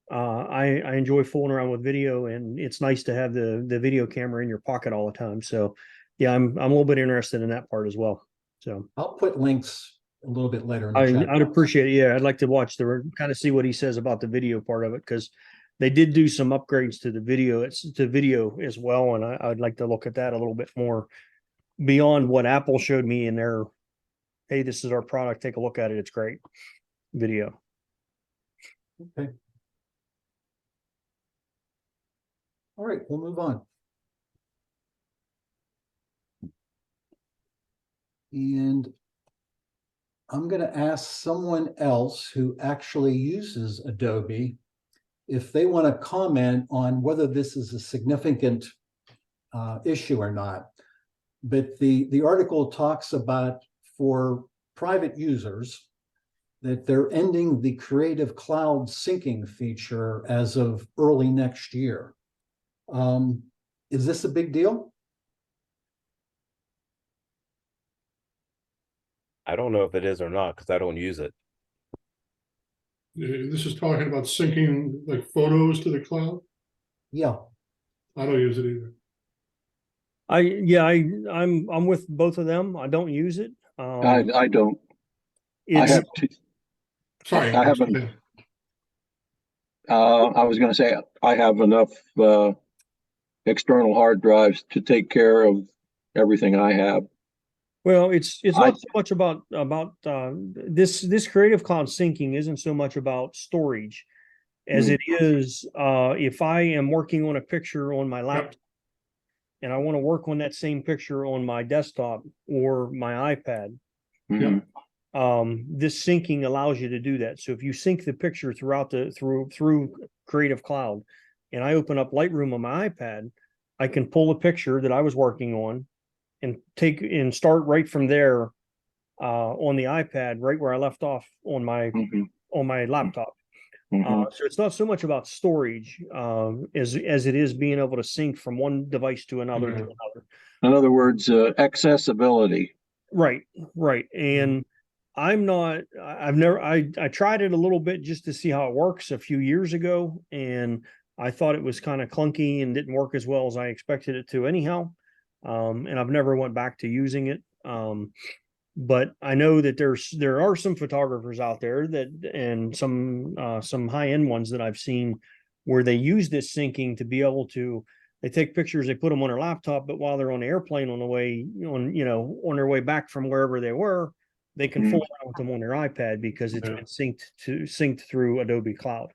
I enjoy fooling around with video, and it's nice to have the video camera in your pocket all the time. So yeah, I'm a little bit interested in that part as well. So I'll put links a little bit later in the chat. I'd appreciate it. Yeah, I'd like to watch kind of see what he says about the video part of it, because they did do some upgrades to the video. It's to video as well, and I'd like to look at that a little bit more beyond what Apple showed me in their, hey, this is our product, take a look at it, it's great video. Okay. All right, we'll move on. And I'm going to ask someone else who actually uses Adobe if they want to comment on whether this is a significant issue or not. But the article talks about, for private users, that they're ending the Creative Cloud syncing feature as of early next year. Is this a big deal? I don't know if it is or not, because I don't use it. This is talking about syncing like photos to the cloud. Yeah. I don't use it either. I'm with both of them. I don't use it. I don't. It's, Sorry, I haven't. I was going to say I have enough external hard drives to take care of everything I have. well, it's not so much about this Creative Cloud syncing isn't so much about storage as it is if I am working on a picture on my laptop and I want to work on that same picture on my desktop or my iPad. This syncing allows you to do that. So if you sync the picture through Creative Cloud, and I open up Lightroom on my iPad, I can pull a picture that I was working on and start right from there on the iPad, right where I left off on my laptop. So it's not so much about storage as it is being able to sync from one device to another to another. In other words, accessibility. Right. And I tried it a little bit just to see how it works a few years ago, and I thought it was kind of clunky and didn't work as well as I expected it to anyhow. And I've never went back to using it. But I know that there are some photographers out there that, and some high end ones that I've seen where they use this syncing to be able to, they take pictures, they put them on their laptop, but while they're on the airplane on the way on their way back from wherever they were, they can fool around with them on their iPad because it's been synced through Adobe Cloud.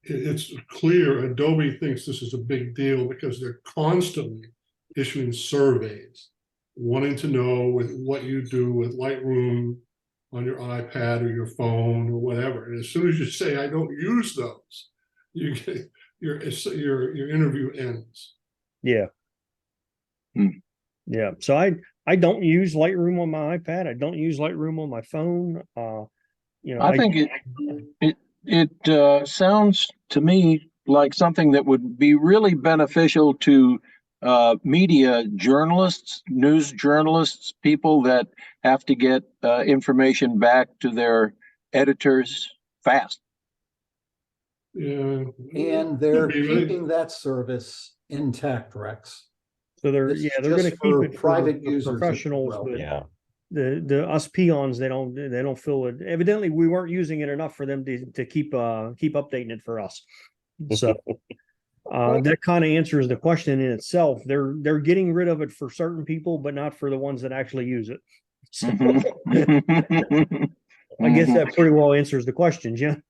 It's clear Adobe thinks this is a big deal because they're constantly issuing surveys, wanting to know what you do with Lightroom on your iPad or your phone or whatever. And as soon as you say, I don't use those, you get your interview ends. Yeah. Yeah. So I don't use Lightroom on my iPad. I don't use Lightroom on my phone. I think it sounds to me like something that would be really beneficial to media journalists, news journalists, people that have to get information back to their editors fast. Yeah. And they're keeping that service intact, Rex. So they're going to keep it private for users, professionals, well. but Yeah. the us peons, they don't feel it. Evidently, we weren't using it enough for them to keep updating it for us. So that kind of answers the question in itself. They're getting rid of it for certain people, but not for the ones that actually use it. So I guess that pretty well answers the question, Jim.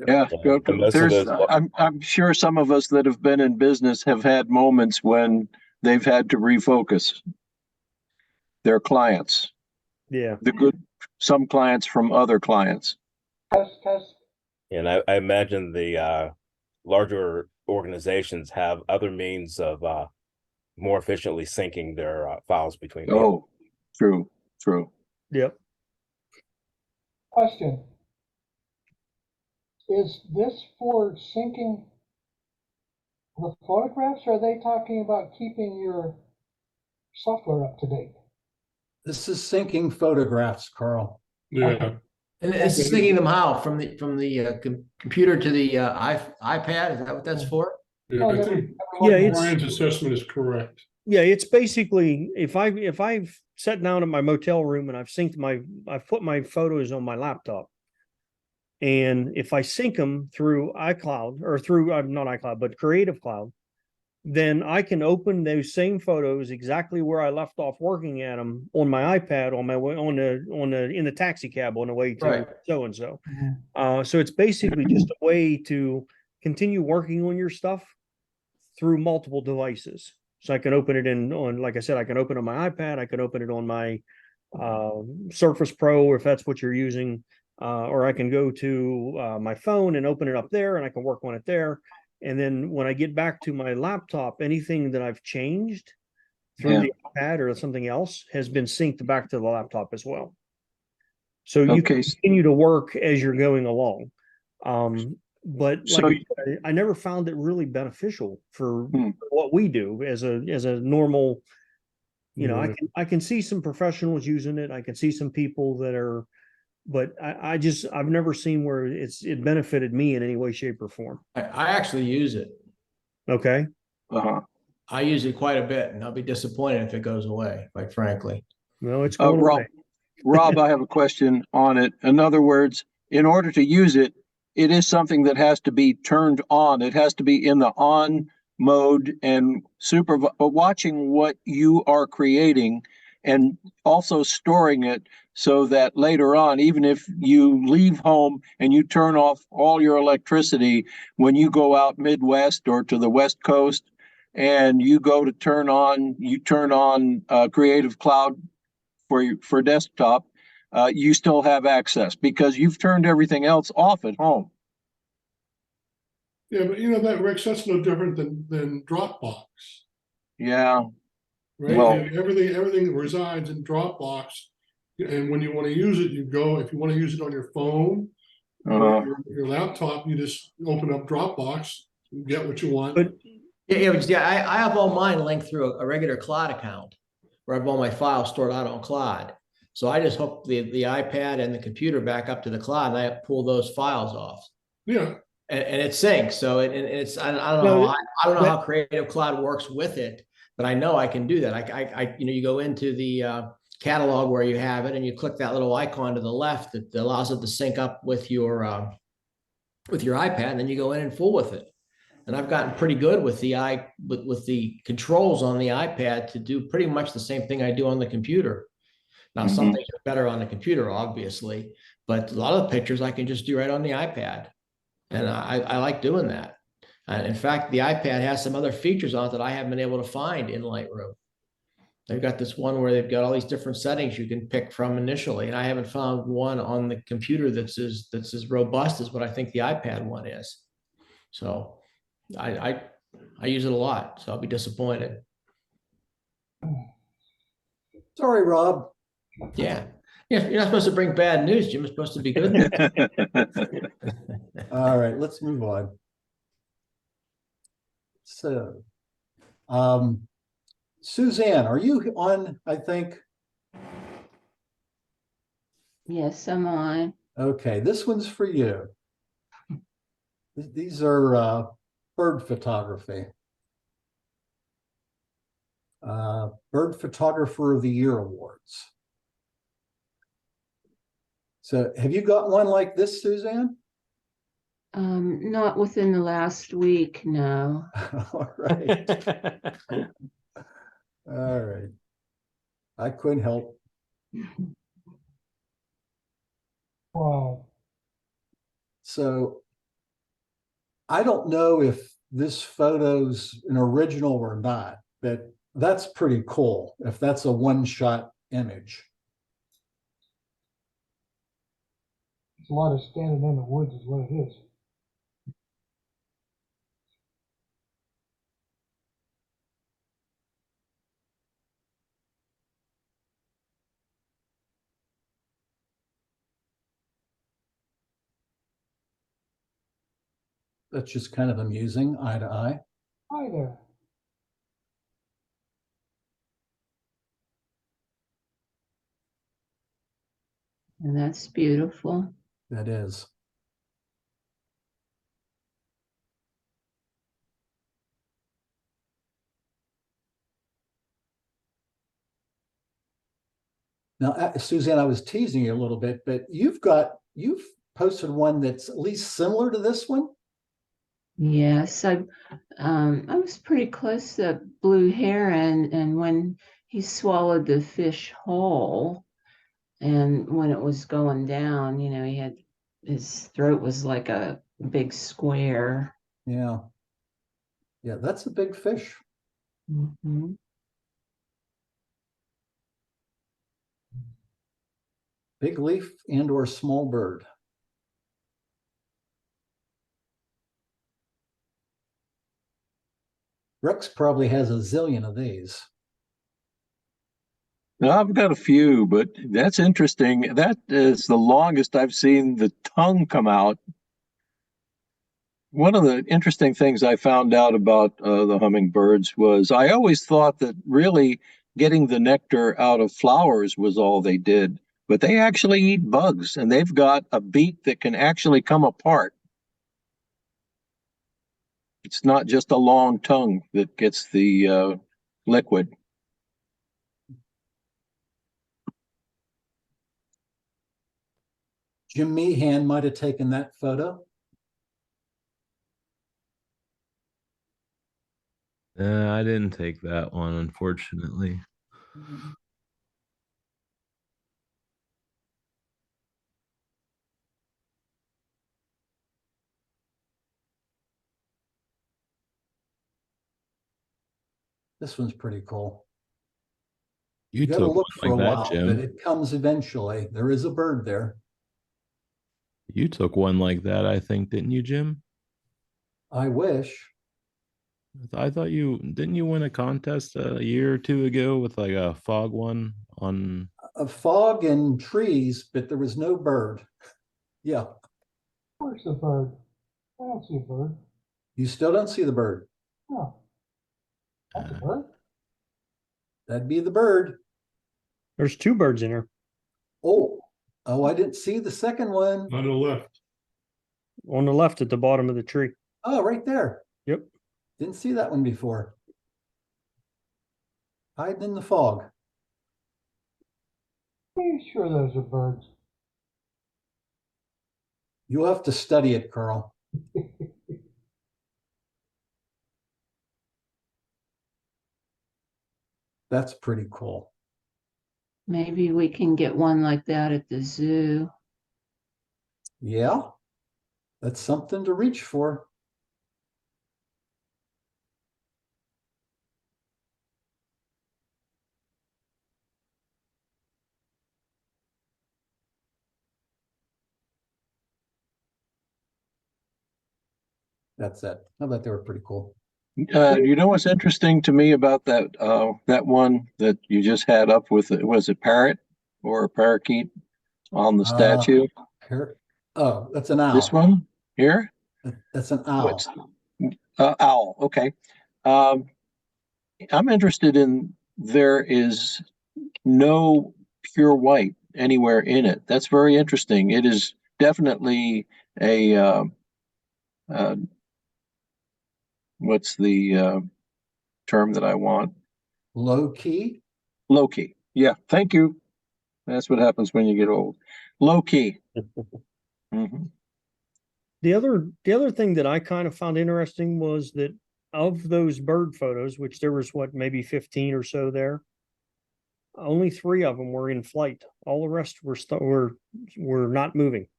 Yeah, And most of those- I'm sure some of us that have been in business have had moments when they've had to refocus their clients. Yeah. Some clients from other clients. Test. And I imagine the larger organizations have other means of more efficiently syncing their files between them. Oh, true. Yep. Question. Is this for syncing the photographs, or are they talking about keeping your software up to date? This is syncing photographs, Carl. Yeah. And it's syncing them how? From the computer to the iPad? Is that what that's for? Yeah, I think Brian's assessment is correct. Yeah, it's basically if I've sat down in my motel room and I've put my photos on my laptop, and if I sync them through iCloud or through not iCloud but Creative Cloud, then I can open those same photos exactly where I left off working at them on my iPad on my way in the taxi cab on the way to so and so. So it's basically just a way to continue working on your stuff through multiple devices. So I can open it like I said, I can open it on my iPad. I can open it on my Surface Pro if that's what you're using, or I can go to my phone and open it up there, and I can work on it there. And then when I get back to my laptop, anything that I've changed through the iPad or something else has been synced back to the laptop as well. So you can continue to work as you're going along. But I never found it really beneficial for what we do as a normal, I can see some professionals using it. I can see some people that are, but I've never seen where it benefited me in any way, shape, or form. I actually use it. Okay. I use it quite a bit, and I'll be disappointed if it goes away, quite frankly. No, it's going away. Rob, I have a question on it. In other words, in order to use it, it is something that has to be turned on. It has to be in the on mode and watching what you are creating and also storing it so that later on, even if you leave home and you turn off all your electricity, when you go out Midwest or to the West Coast and you go to turn on Creative Cloud for desktop, you still have access because you've turned everything else off at home. Yeah, but that Rex, that's no different than Dropbox. Yeah. Right. Well, everything resides in Dropbox, and when you want to use it, you go. If you want to use it on your phone, your laptop, you just open up Dropbox, and get what you want. But I have all mine linked through a regular cloud account where I have all my files stored out on cloud. So I just hook the iPad and the computer back up to the cloud, and I pull those files off. Yeah. And it syncs. So it's I don't know how Creative Cloud works with it, but I know I can do that. You go into the catalog where you have it, and you click that little icon to the left that allows it to sync up with your iPad, and then you go in and fool with it. And I've gotten pretty good with with the controls on the iPad to do pretty much the same thing I do on the computer. Now, some things are better on the computer, obviously, but a lot of the pictures I can just do right on the iPad. And I like doing that. In fact, the iPad has some other features on it that I haven't been able to find in Lightroom. They've got this one where they've got all these different settings you can pick from initially, and I haven't found one on the computer that's as robust as what I think the iPad one is. So I use it a lot, so I'll be disappointed. Sorry, Rob. Yeah. Yeah, you're not supposed to bring bad news, Jim. It's supposed to be good news. All right, let's move on. So, Suzanne, are you on, I think? Yes, I'm on. Okay, this one's for you. These are bird photography. Bird Photographer of the Year awards. So have you got one like this, Suzanne? Not within the last week, no. All right. All right. I couldn't help. Wow. So I don't know if this photo's an original or not, but that's pretty cool if that's a one-shot image. It's a lot of standing in the woods is what it is. That's just kind of amusing, eye to eye. Hi there. And that's beautiful. That is. Now, Suzanne, I was teasing you a little bit, but you've posted one that's at least similar to this one. Yes, I was pretty close to that blue heron, and when he swallowed the fish whole, and when it was going down, you know, his throat was like a big square. Yeah. Yeah, that's a big fish. Mm-hmm. Big leaf and or small bird. Rex probably has a zillion of these. Now, I've got a few, but that's interesting. That is the longest I've seen the tongue come out. One of the interesting things I found out about the hummingbirds was I always thought that really getting the nectar out of flowers was all they did, but they actually eat bugs, and they've got a beak that can actually come apart. It's not just a long tongue that gets the liquid. Jim Meehan might have taken that photo. I didn't take that one, unfortunately. This one's pretty cool. You gotta took look one for a like that, while, Jim. but it comes eventually. There is a bird there. You took one like that, I think, didn't you, Jim? I wish. I thought didn't you win a contest a year or two ago with like a fog one on A fog and trees, but there was no bird. Yeah. Where's the bird? I don't see a bird. You still don't see the bird. No. That's a bird. That'd be the bird. There's two birds in there. Oh, I didn't see the second one. On the left. On the left at the bottom of the tree. Oh, right there. Yep. Didn't see that one before. Hiding in the fog. pretty sure those are birds. You'll have to study it, Carl. That's pretty cool. Maybe we can get one like that at the zoo. Yeah, that's something to reach for. That's it. I thought they were pretty cool. You know what's interesting to me about that one that you just had up with it? Was it parrot or a parakeet on the statue? Here. Oh, that's an This owl. one here? That's an owl. What's owl? Okay. I'm interested in there is no pure white anywhere in it. That's very interesting. It is definitely a what's the term that I want? Low key. Low key. Yeah, thank you. That's what happens when you get old. Low key. Mhm. The other thing that I kind of found interesting was that of those bird photos, which there was what, maybe 15 or so there, only 3 of them were in flight. All the rest were not moving.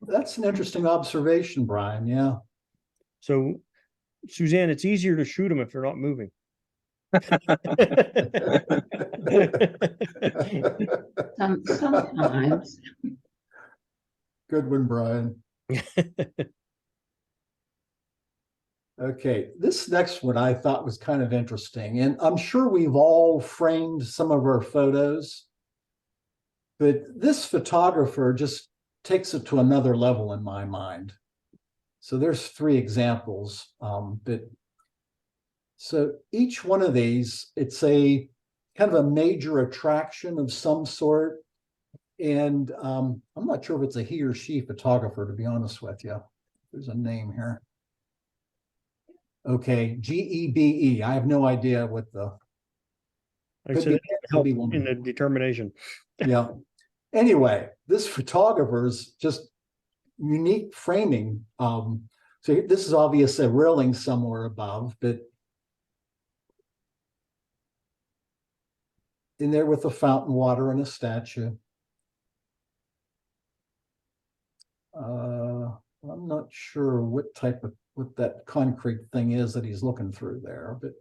That's an interesting observation, Brian. Yeah. So, Suzanne, it's easier to shoot them if they're not moving. Sometimes. Good one, Brian. Okay, this next one I thought was kind of interesting, and I'm sure we've all framed some of our photos, but this photographer just takes it to another level in my mind. So there's 3 examples, but so each one of these, it's a kind of a major attraction of some sort. And I'm not sure if it's a he or she photographer, to be honest with you. There's a name here. Okay, Gebe. I have no idea what the. I Could said be- help could be in woman. the determination. Yeah. Anyway, this photographer's just unique framing. So this is obviously a railing somewhere above, but in there with a fountain water and a statue. I'm not sure what that concrete thing is that he's looking through there, but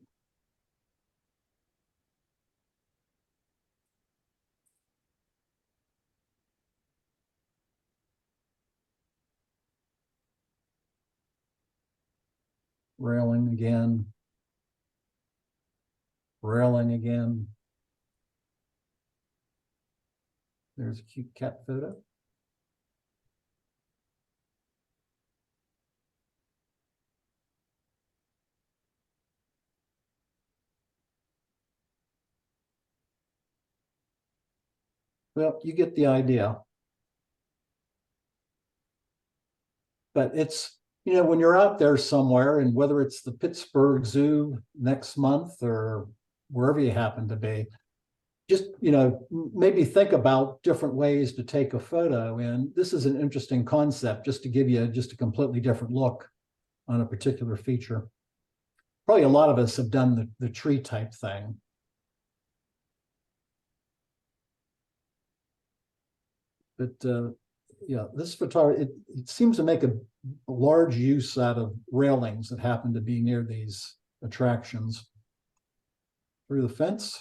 railing again. Railing again. There's a cute cat photo. Well, you get the idea. But it's, when you're out there somewhere, and whether it's the Pittsburgh Zoo next month or wherever you happen to be, just, maybe think about different ways to take a photo. And this is an interesting concept just to give you just a completely different look on a particular feature. Probably a lot of us have done the tree type thing. But yeah, this photography, it seems to make a large use out of railings that happen to be near these attractions. Through the fence.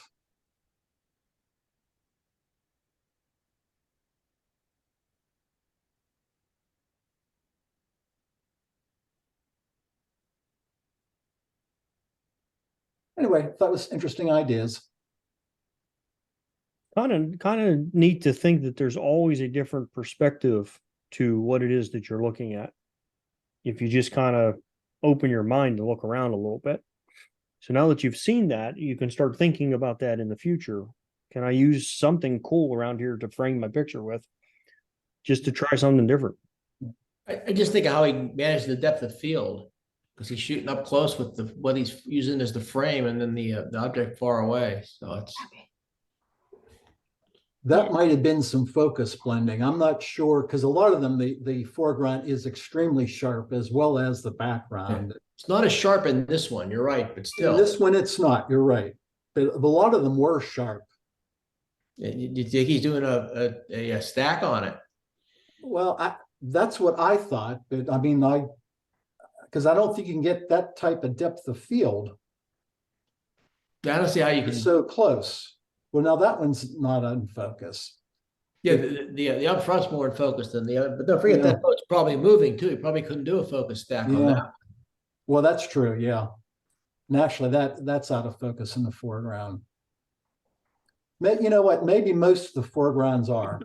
Anyway, that was interesting ideas. Kind of neat to think that there's always a different perspective to what it is that you're looking at. If you just kind of open your mind to look around a little bit. So now that you've seen that, you can start thinking about that in the future. Can I use something cool around here to frame my picture with? Just to try something different. I just think of how he managed the depth of field, because he's shooting up close with what he's using as the frame, and then the object far away. So it's That might have been some focus blending. I'm not sure, because a lot of them, the foreground is extremely sharp as well as the background. It's not as sharp in this one, you're right, but In still. this one, it's not, you're right. But a lot of them were sharp. You think he's doing a stack on it? Well, that's what I thought, but I mean, because I don't think you can get that type of depth of field I don't see how you can. so close. Well, now that one's not in focus. Yeah, the up front's more in focus than the other, but don't forget that boat's probably moving too. You probably couldn't do a focus stack on that. Well, that's true, yeah. And actually, that's out of focus in the foreground. You know what? Maybe most of the foregrounds are.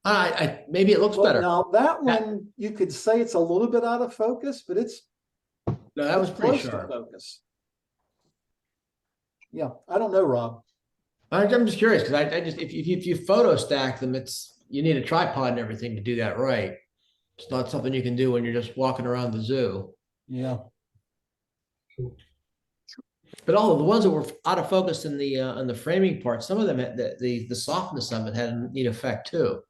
Maybe it looks better. Now that one, you could say it's a little bit out of focus, but it's no, that was pretty close to sharp. focus. Yeah, I don't know, Rob. I'm just curious because I just if you photo stack them, you need a tripod and everything to do that right. It's not something you can do when you're just walking around the zoo. Yeah. But all of the ones that were out of focus in the framing part, some of them had the softness of it had a neat effect too.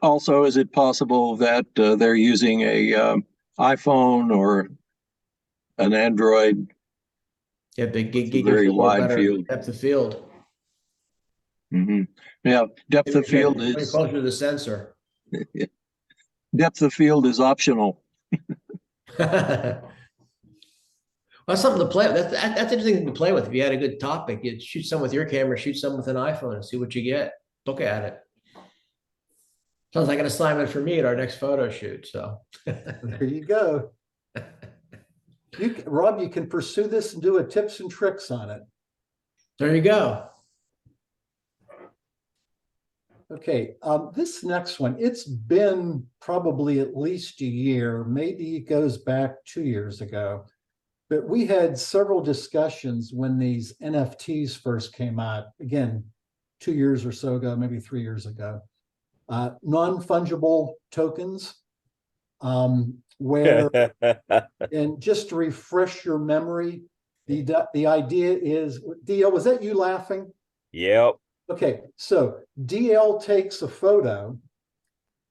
Also, is it possible that they're using a iPhone or an Android? Yeah, very wide field. Depth of field. Mm-hmm. Yeah, depth of field is closer to the sensor. Depth of field is optional. Well, that's something to play with. That's interesting to play with. If you had a good topic, you'd shoot some with your camera, shoot some with an iPhone, and see what you get. Look at it. Sounds like an assignment for me at our next photo shoot. So there you go. Rob, you can pursue this and do a tips and tricks on it. There you go. Okay, this next one, it's been probably at least a year, maybe it goes back 2 years ago, but we had several discussions when these NFTs first came out, again, 2 years or so ago, maybe 3 years ago, non-fungible tokens, where, and just to refresh your memory, the idea is, DL, was that you laughing? Yep. Okay, so DL takes a photo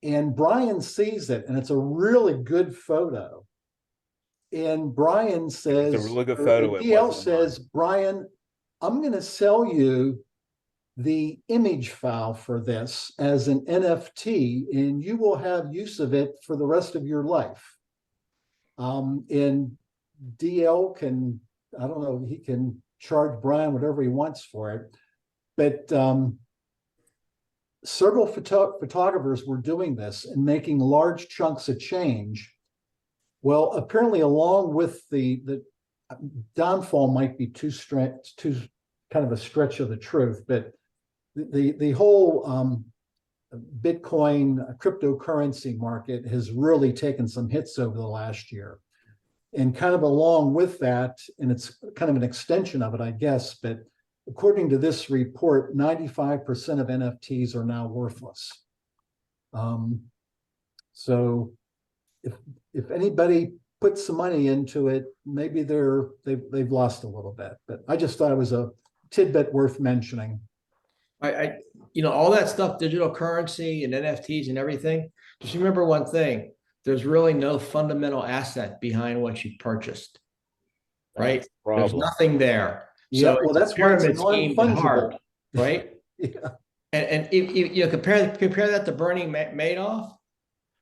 and Brian sees it, and it's a really good photo. And Brian says, it's a really good photo. DL says, Brian, I'm going to sell you the image file for this as an NFT, and you will have use of it for the rest of your life. And DL can, I don't know, he can charge Brian whatever he wants for it. But several photographers were doing this and making large chunks of change. Well, apparently, along with the downfall might be too kind of a stretch of the truth, but the whole Bitcoin cryptocurrency market has really taken some hits over the last year. And kind of along with that, and it's kind of an extension of it, I guess, but according to this report, 95% of NFTs are now worthless. So if anybody puts some money into it, maybe they've lost a little bit. But I just thought it was a tidbit worth mentioning. All that stuff, digital currency and NFTs and everything. Just remember one thing: there's really no fundamental asset behind what you purchased, right? There's nothing there. Yeah, so well, that's why it's non-fungible, right? Yeah. And if you compare that to Bernie Madoff,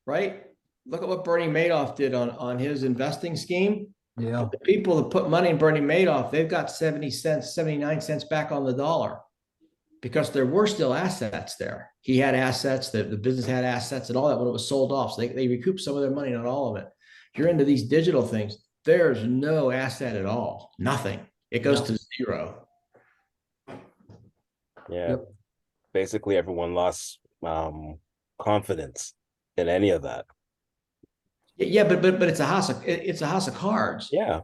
right? Look at what Bernie Madoff did on his investing scheme. Yeah. The people that put money in Bernie Madoff, they've got 70 cents, 79 cents back on the dollar because there were still assets there. He had assets, the business had assets and all that when it was sold off. So they recouped some of their money, not all of it. If you're into these digital things, there's no asset at all, nothing. It goes to zero. Yeah. Yep. Basically, everyone lost confidence in any of that. Yeah, but it's a house of cards. Yeah.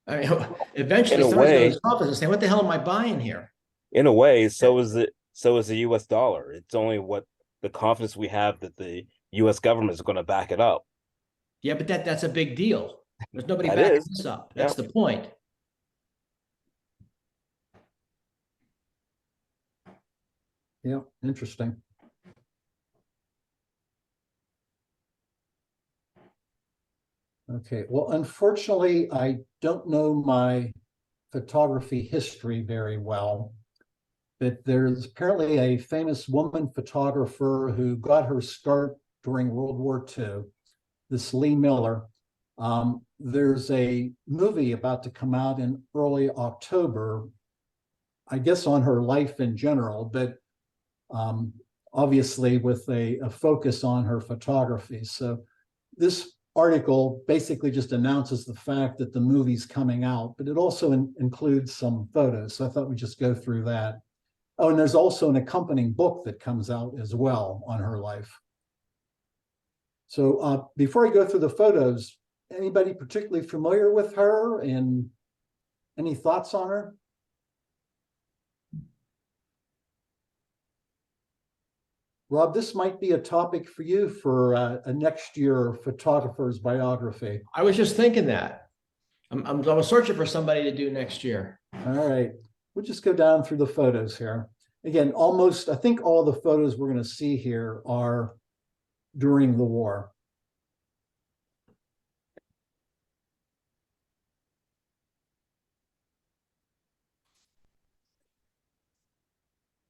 I mean, eventually In a somebody's way, going to stop us and say, "What the hell am I buying here?" In a way, so is the US dollar. It's only what the confidence we have that the US government is going to back it up. Yeah, but that's a big deal. There's nobody That backing is. this up. That's the point. Yeah, interesting. Okay, well, unfortunately, I don't know my photography history very well, but there's apparently a famous woman photographer who got her start during World War II, this Lee Miller. There's a movie about to come out in early October, I guess on her life in general, but obviously with a focus on her photography. So this article basically just announces the fact that the movie's coming out, but it also includes some photos. So I thought we'd just go through that. Oh, and there's also an accompanying book that comes out as well on her life. So before I go through the photos, anybody particularly familiar with her and any thoughts on her? Rob, this might be a topic for you for a next year photographer's biography. I was just thinking that. I was searching for somebody to do next year. All right, we'll just go down through the photos here. Again, almost, I think all the photos we're going to see here are during the war.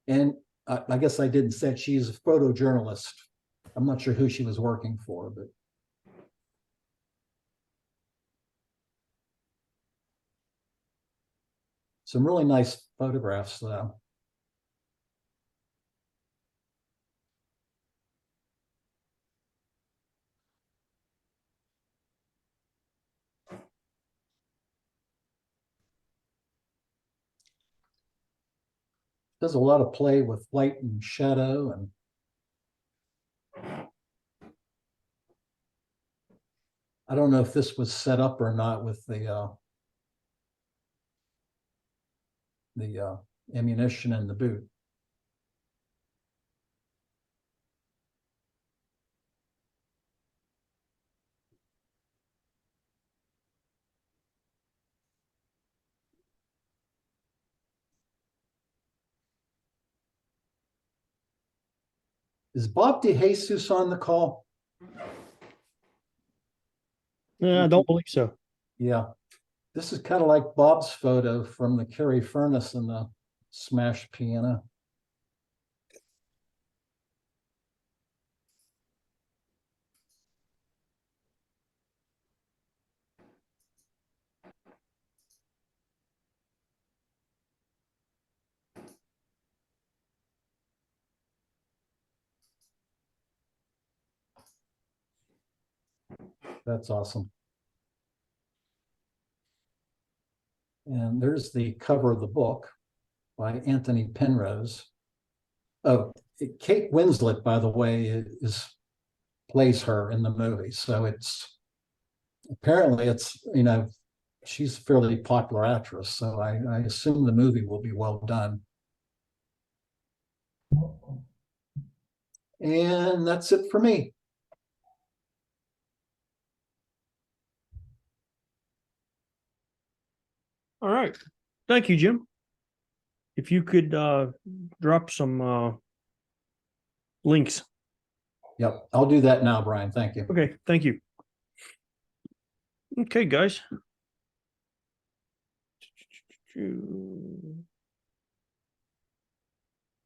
And I guess I didn't say she's a photojournalist. I'm not sure who she was working for, but. Some really nice photographs though. Does a lot of play with light and shadow, and I don't know if this was set up or not with the ammunition in the boot. Is Bob DeJesus on the call? I don't believe so. Yeah. This is kind of like Bob's photo from the Carrie furnace and the smashed piano. That's awesome. And there's the cover of the book by Anthony Penrose. Oh, Kate Winslet, by the way, plays her in the movie. So apparently it's, she's a fairly popular actress. So I assume the movie will be well done. And that's it for me. All right. Thank you, Jim. If you could drop some links. Yep, I'll do that now, Brian. Thank you. Okay, thank you. Okay, guys.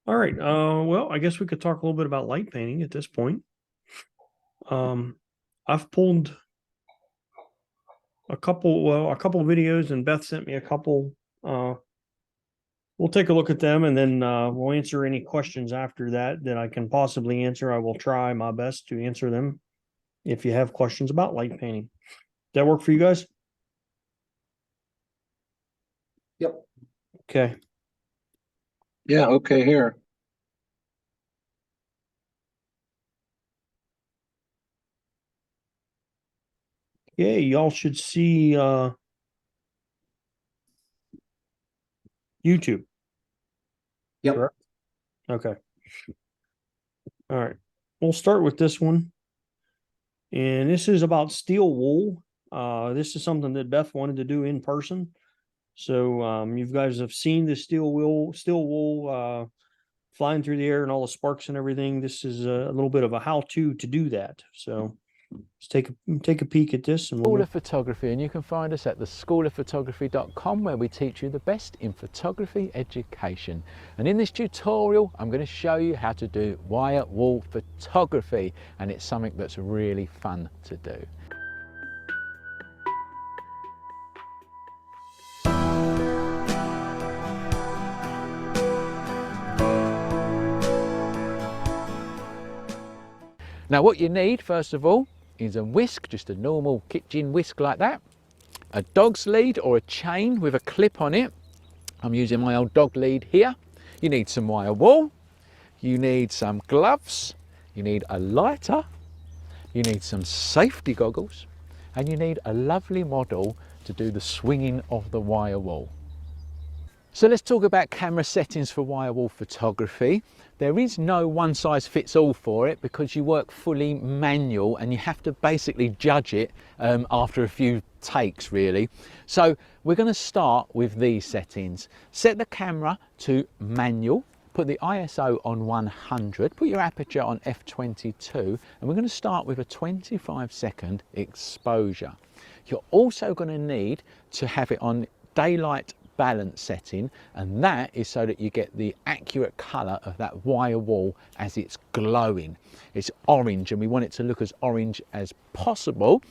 All right. Well, I guess we could talk a little bit about light painting at this point. I've pulled a couple of videos, and Beth sent me a couple. We'll take a look at them, and then we'll answer any questions after that I can possibly answer. I will try my best to answer them if you have questions about light painting. That work for you guys? Yep. Okay. Yeah, okay, here. Yeah, y'all should see YouTube. Yep. Correct? Okay. All right. We'll start with this one. And this is about steel wool. This is something that Beth wanted to do in person. So you guys have seen the steel wool flying through the air and all the sparks and everything, this is a little bit of a how-to to do that. So let's take a peek at this. And School of Photography, and you can find us at the schoolofphotography.com, where we teach you the best in photography education. And in this tutorial I'm going to show you how to do wire wall photography, and it's something that's really fun to do. Now what you need first of all is a whisk, just a normal kitchen whisk like that, a dog's lead or a chain with a clip on it. I'm using my old dog lead here. You need some wire wool, you need some gloves, you need a lighter, you need some safety goggles, and you need a lovely model to do the swinging of the wire wool. So let's talk about camera settings for wire wall photography. There is no one size fits all for it, because you work fully manual and you have to basically judge it after a few takes really. So we're going to start with these settings. Set the camera to manual, put the ISO on 100, put your aperture on f22, and we're going to start with a 25-second exposure. You're also going to need to have it on daylight balance setting, and that is so that you get the accurate color of that wire wall as it's glowing. It's orange and we want it to look as orange as possible.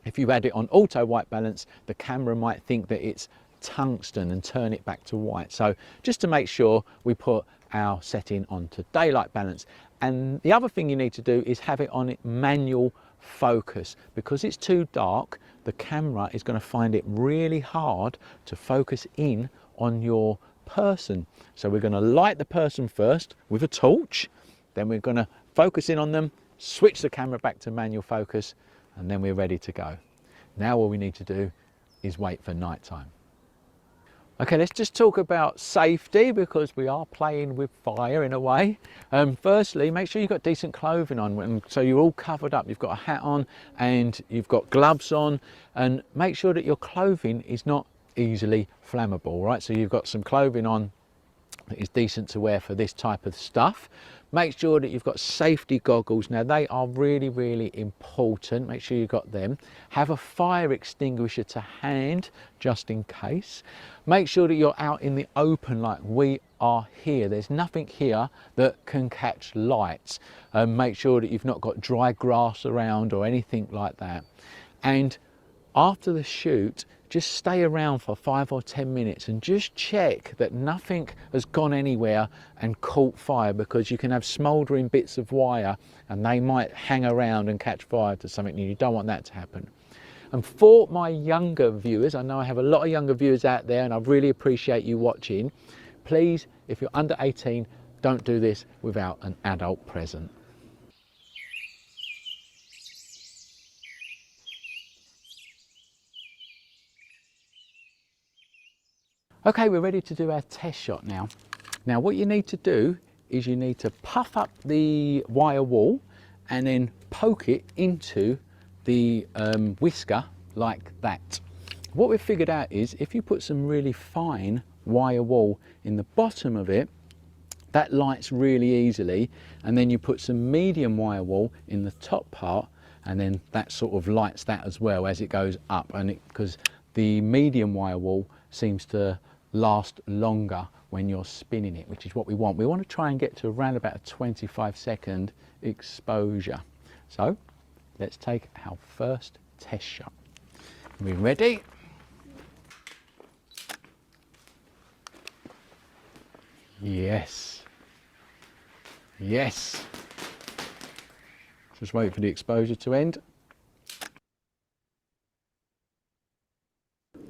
If you had it on auto white balance, the camera might think that it's tungsten and turn it back to white. So just to make sure, we put our setting onto daylight balance. And the other thing you need to do is have it on manual focus. Because it's too dark, the camera is going to find it really hard to focus in on your person. So we're going to light the person first with a torch, then we're going to focus in on them, switch the camera back to manual focus, and then we're ready to go. Now all we need to do is wait for night time. Okay, let's just talk about safety, because we are playing with fire in a way. Firstly, make sure you've got decent clothing on, so you're all covered up. You've got a hat on and you've got gloves on, and make sure that your clothing is not easily flammable, right? So you've got some clothing on that is decent to wear for this type of stuff. Make sure that you've got safety goggles. Now they are really, really important. Make sure you've got them. Have a fire extinguisher to hand just in case. Make sure that you're out in the open like we are here. There's nothing here that can catch lights. Make sure that you've not got dry grass around or anything like that. And after the shoot, just stay around for 5 or 10 minutes and just check that nothing has gone anywhere and caught fire, because you can have smouldering bits of wire and they might hang around and catch fire to something, and you don't want that to happen. And for my younger viewers, I know I have a lot of younger viewers out there and I really appreciate you watching. Please, if you're under 18, don't do this without an adult present. Okay, we're ready to do our test shot now. Now what you need to do is you need to puff up the wire wall and then poke it into the whisker like that. What we've figured out is if you put some really fine wire wool in the bottom of it, that lights really easily, and then you put some medium wire wool in the top part, and then that sort of lights that as well as it goes up, and because the medium wire wool seems to last longer when you're spinning it, which is what we want. We want to try and get to around about a 25-second exposure. So let's take our first test shot. Are we ready? Yes. Yes. Just wait for the exposure to end.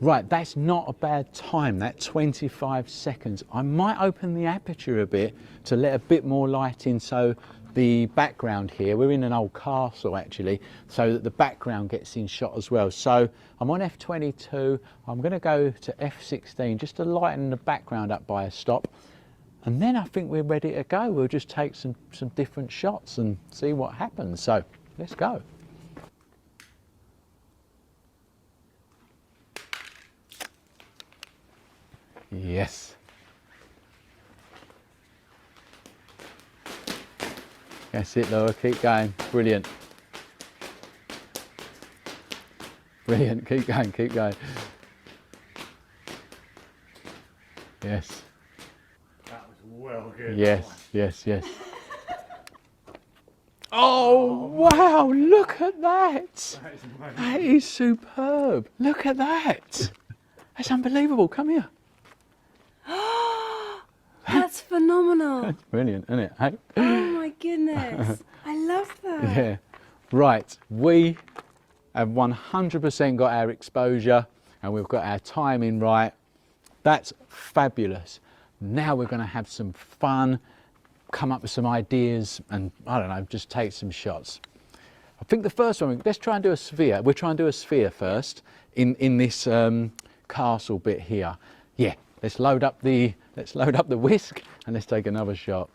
Right, that's not a bad time, that 25 seconds. I might open the aperture a bit to let a bit more light in, so the background here, we're in an old castle actually, so that the background gets in shot as well. So I'm on f22, I'm going to go to f16 just to lighten the background up by a stop. And then I think we're ready to go. We'll just take some different shots and see what happens. So let's go. Yes. That's it, Laura. Keep going. Brilliant. Brilliant. Keep going. Keep going. Yes. That was well good. Yes. Yes. Yes. Oh, wow. Look at that. That is superb. Look at that. That's unbelievable. Come here. That's phenomenal. That's brilliant, isn't it? Hey? Oh my goodness. I love that. Yeah. Right. We have 100% got our exposure and we've got our timing right. That's fabulous. Now we're going to have some fun, come up with some ideas and, I don't know, just take some shots. I think the first one, let's try and do a sphere. We'll try and do a sphere first in this castle bit here. Yeah, let's load up the whisk and let's take another shot.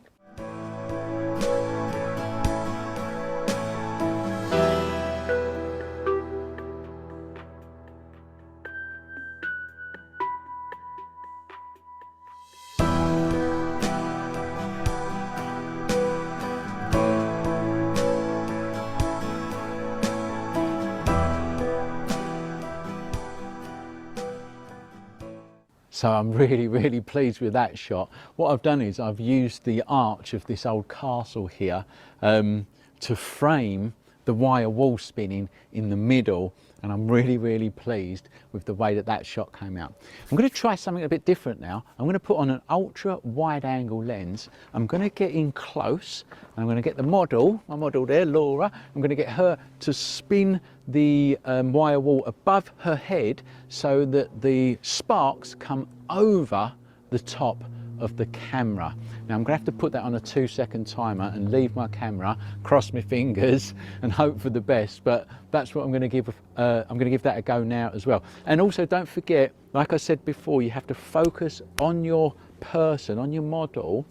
So I'm really, really pleased with that shot. What I've done is I've used the arch of this old castle here to frame the wire wall spinning in the middle, and I'm really, really pleased with the way that that shot came out. I'm going to try something a bit different now. I'm going to put on an ultra wide angle lens. I'm going to get in close and I'm going to get the model, my model there, Laura, I'm going to get her to spin the wire wall above her head so that the sparks come over the top of the camera. Now I'm going to have to put that on a 2-second timer and leave my camera, cross my fingers and hope for the best, but that's what I'm going to give that a go now as well. And also don't forget, like I said before, you have to focus on your person, on your model,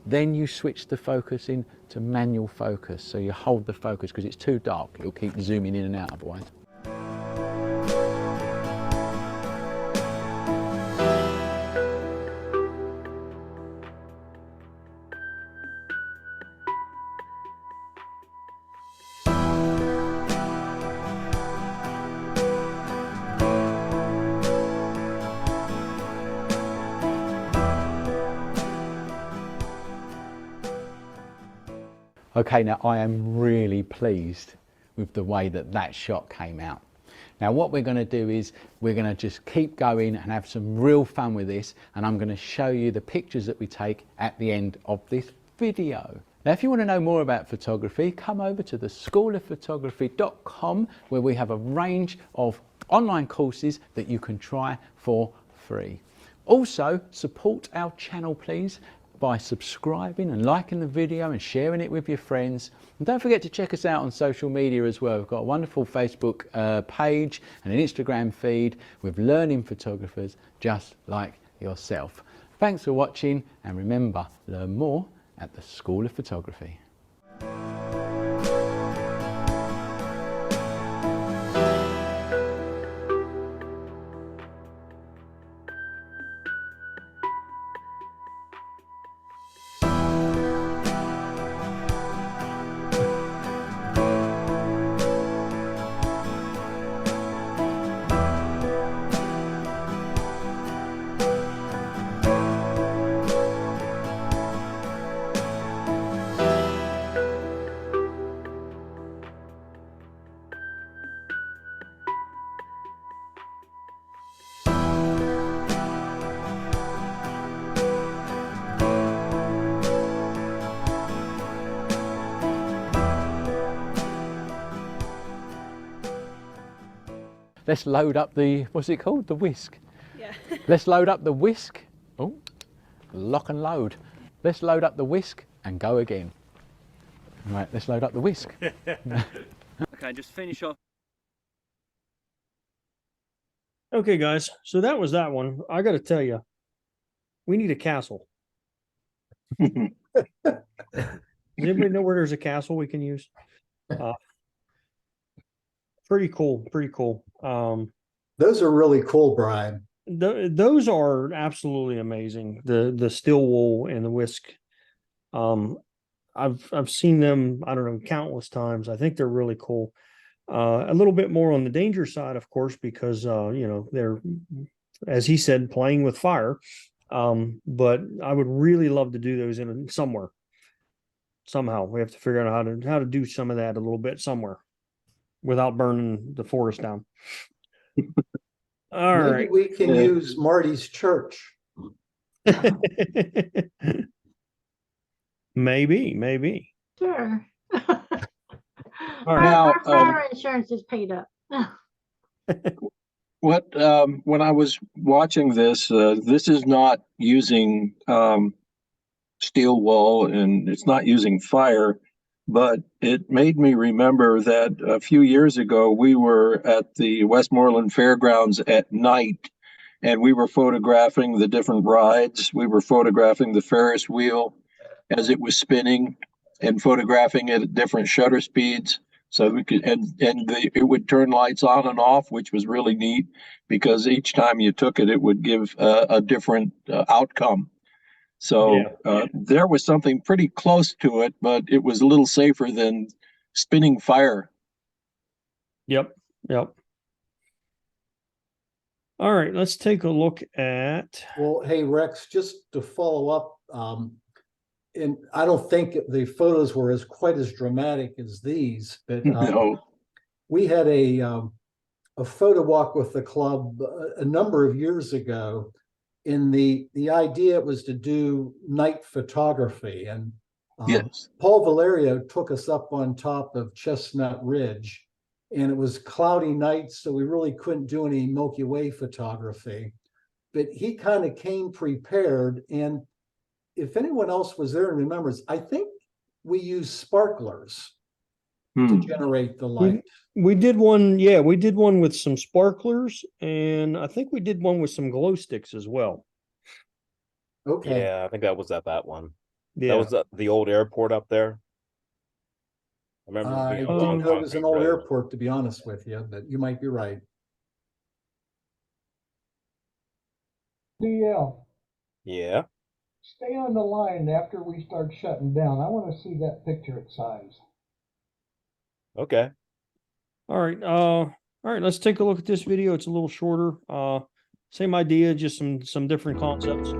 then you switch the focus in to manual focus, so you hold the focus because it's too dark, it'll keep zooming in and out otherwise. Okay, now I am really pleased with the way that that shot came out. Now what we're going to do is we're going to just keep going and have some real fun with this, and I'm going to show you the pictures that we take at the end of this video. Now if you want to know more about photography, come over to the schoolofphotography.com where we have a range of online courses that you can try for free. Also support our channel please by subscribing and liking the video and sharing it with your friends. And don't forget to check us out on social media as well. We've got a wonderful Facebook page and an Instagram feed with learning photographers just like yourself. Thanks for watching, and remember, learn more at the School of Photography. Let's load up the, what's it called? The whisk. Yeah. Let's load up the whisk. Oh, lock and load. Let's load up the whisk and go again. Right, let's load up the whisk. Okay, just finish off. Okay, guys. So that was that one. I got to tell you, we need a castle. Does anybody know where there's a castle we can use? Pretty cool. Pretty cool. Those are really cool, Brian. Those are absolutely amazing. The steel wool and the whisk. I've seen them, I don't know, countless times. I think they're really cool. A little bit more on the danger side, of course, because you know, they're, as he said, playing with fire. But I would really love to do those in somewhere. Somehow we have to figure out how to do some of that a little bit somewhere without burning the forest down. All Maybe right. we can use Marty's church. Maybe. Sure. All Our, right. Now, our fire insurance is paid up. when I was watching this, this is not using steel wool and it's not using fire, but it made me remember that a few years ago we were at the Westmoreland Fairgrounds at night and we were photographing the different rides. We were photographing the Ferris wheel as it was spinning and photographing it at different shutter speeds. So we could, it would turn lights on and off, which was really neat because each time you took it, it would give a different outcome. So there was something pretty close to it, but it was a little safer than spinning fire. Yep. All right, let's take a look at. Well, hey, Rex, just to follow up, and I don't think the photos were quite as dramatic as these, but No. we had a photo walk with the club a number of years ago. And the idea was to do night photography, and yes, Paul Valerio took us up on top of Chestnut Ridge, and it was cloudy nights, so we really couldn't do any Milky Way photography. But he kind of came prepared, and if anyone else was there and remembers, I think we used sparklers to generate the light. We did one, yeah, we did one with some sparklers, and I think we did one with some glow sticks as well. Okay. Yeah, I think that was at that one. Yeah. That was at the old airport up there. I remember I being didn't on know it was an Concrete old Road. airport, to be honest with you, but you might be right. DL, Yeah. stay on the line after we start shutting down. I want to see that picture at size. Okay. All right, let's take a look at this video. It's a little shorter. Same idea, just some different concepts.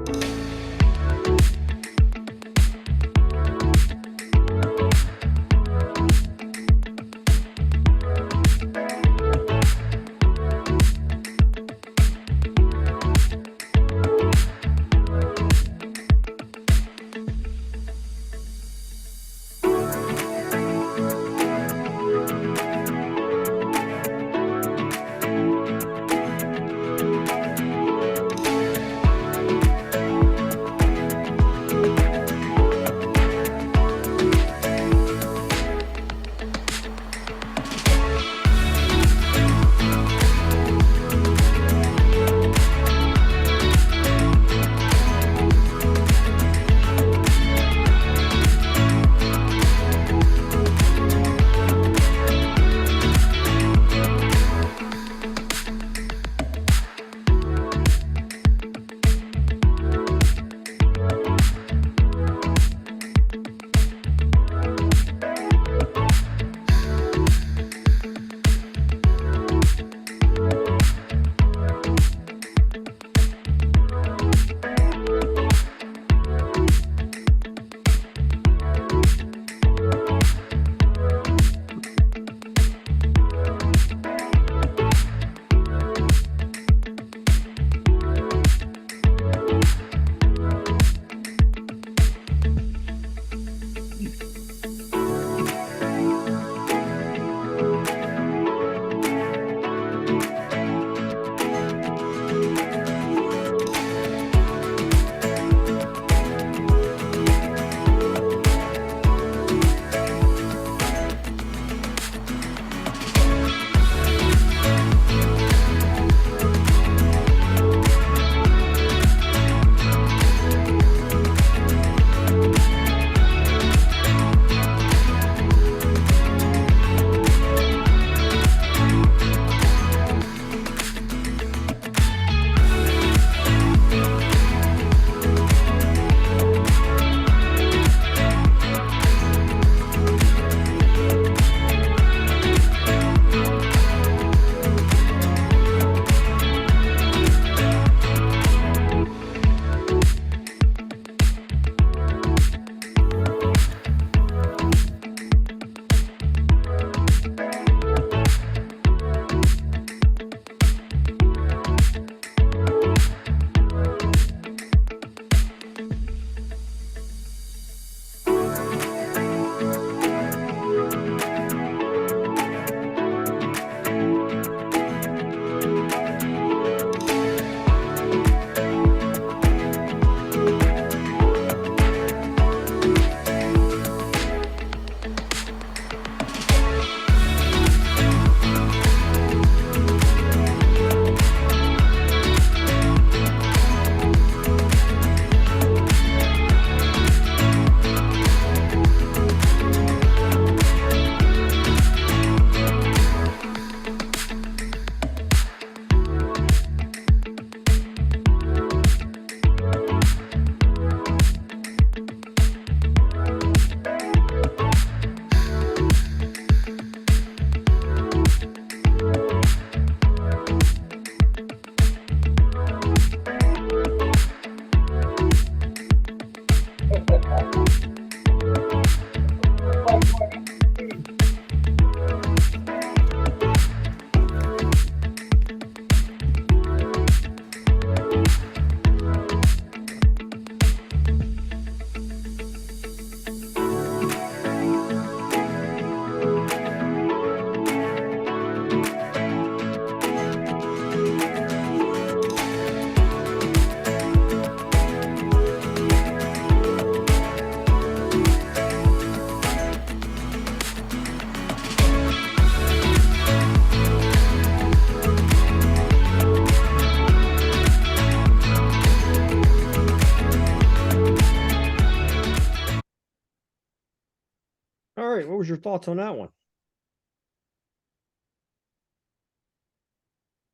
was your thoughts on that one?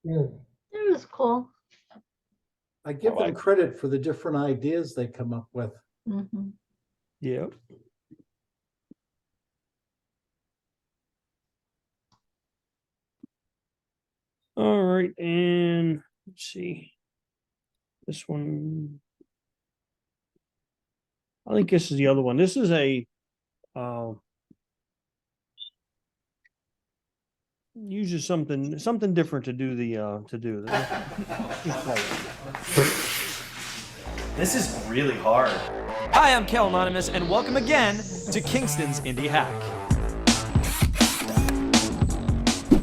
Yeah. It was cool. I give them credit for the different ideas they come up with. Mhm. Yeah. All right, and let's see. This one, I think this is the other one. This is a uses something different to do the This is really hard. Hi, I'm Kel Anonymous, and welcome again to Kingston's Indie Hack.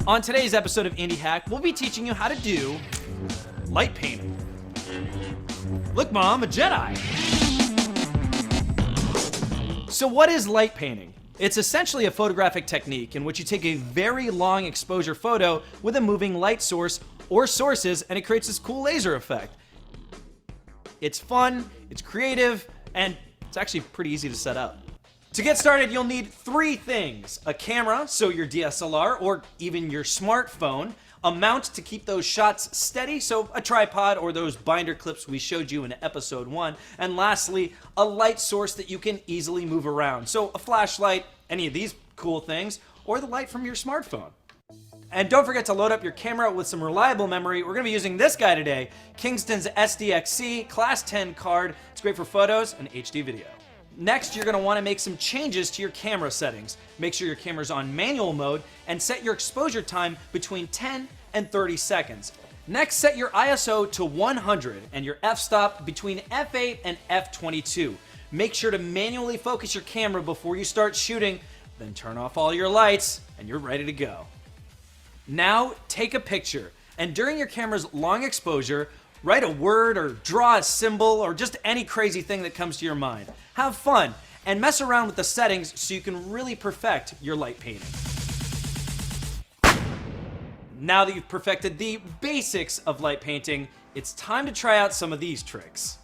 On today's episode of Indie Hack, we'll be teaching you how to do light painting. Look, Mom, a Jedi. So what is light painting? It's essentially a photographic technique in which you take a very long exposure photo with a moving light source or sources, and it creates this cool laser effect. It's fun, it's creative, and it's actually pretty easy to set up. To get started, you'll need 3 things: a camera, so your DSLR or even your smartphone, a mount to keep those shots steady, so a tripod or those binder clips we showed you in episode 1, and lastly, a light source that you can easily move around, so a flashlight, any of these cool things, or the light from your smartphone. And don't forget to load up your camera with some reliable memory. We're gonna be using this guy today, Kingston's SDXC Class 10 card. It's great for photos and HD video. Next, you're gonna wanna make some changes to your camera settings. Make sure your camera's on manual mode and set your exposure time between 10 and 30 seconds. Next, set your ISO to 100 and your f-stop between f8 and f22. Make sure to manually focus your camera before you start shooting, then turn off all your lights and you're ready to go. Now, take a picture, and during your camera's long exposure, write a word or draw a symbol or just any crazy thing that comes to your mind. Have fun and mess around with the settings so you can really perfect your light painting. Now that you've perfected the basics of light painting, it's time to try out some of these tricks.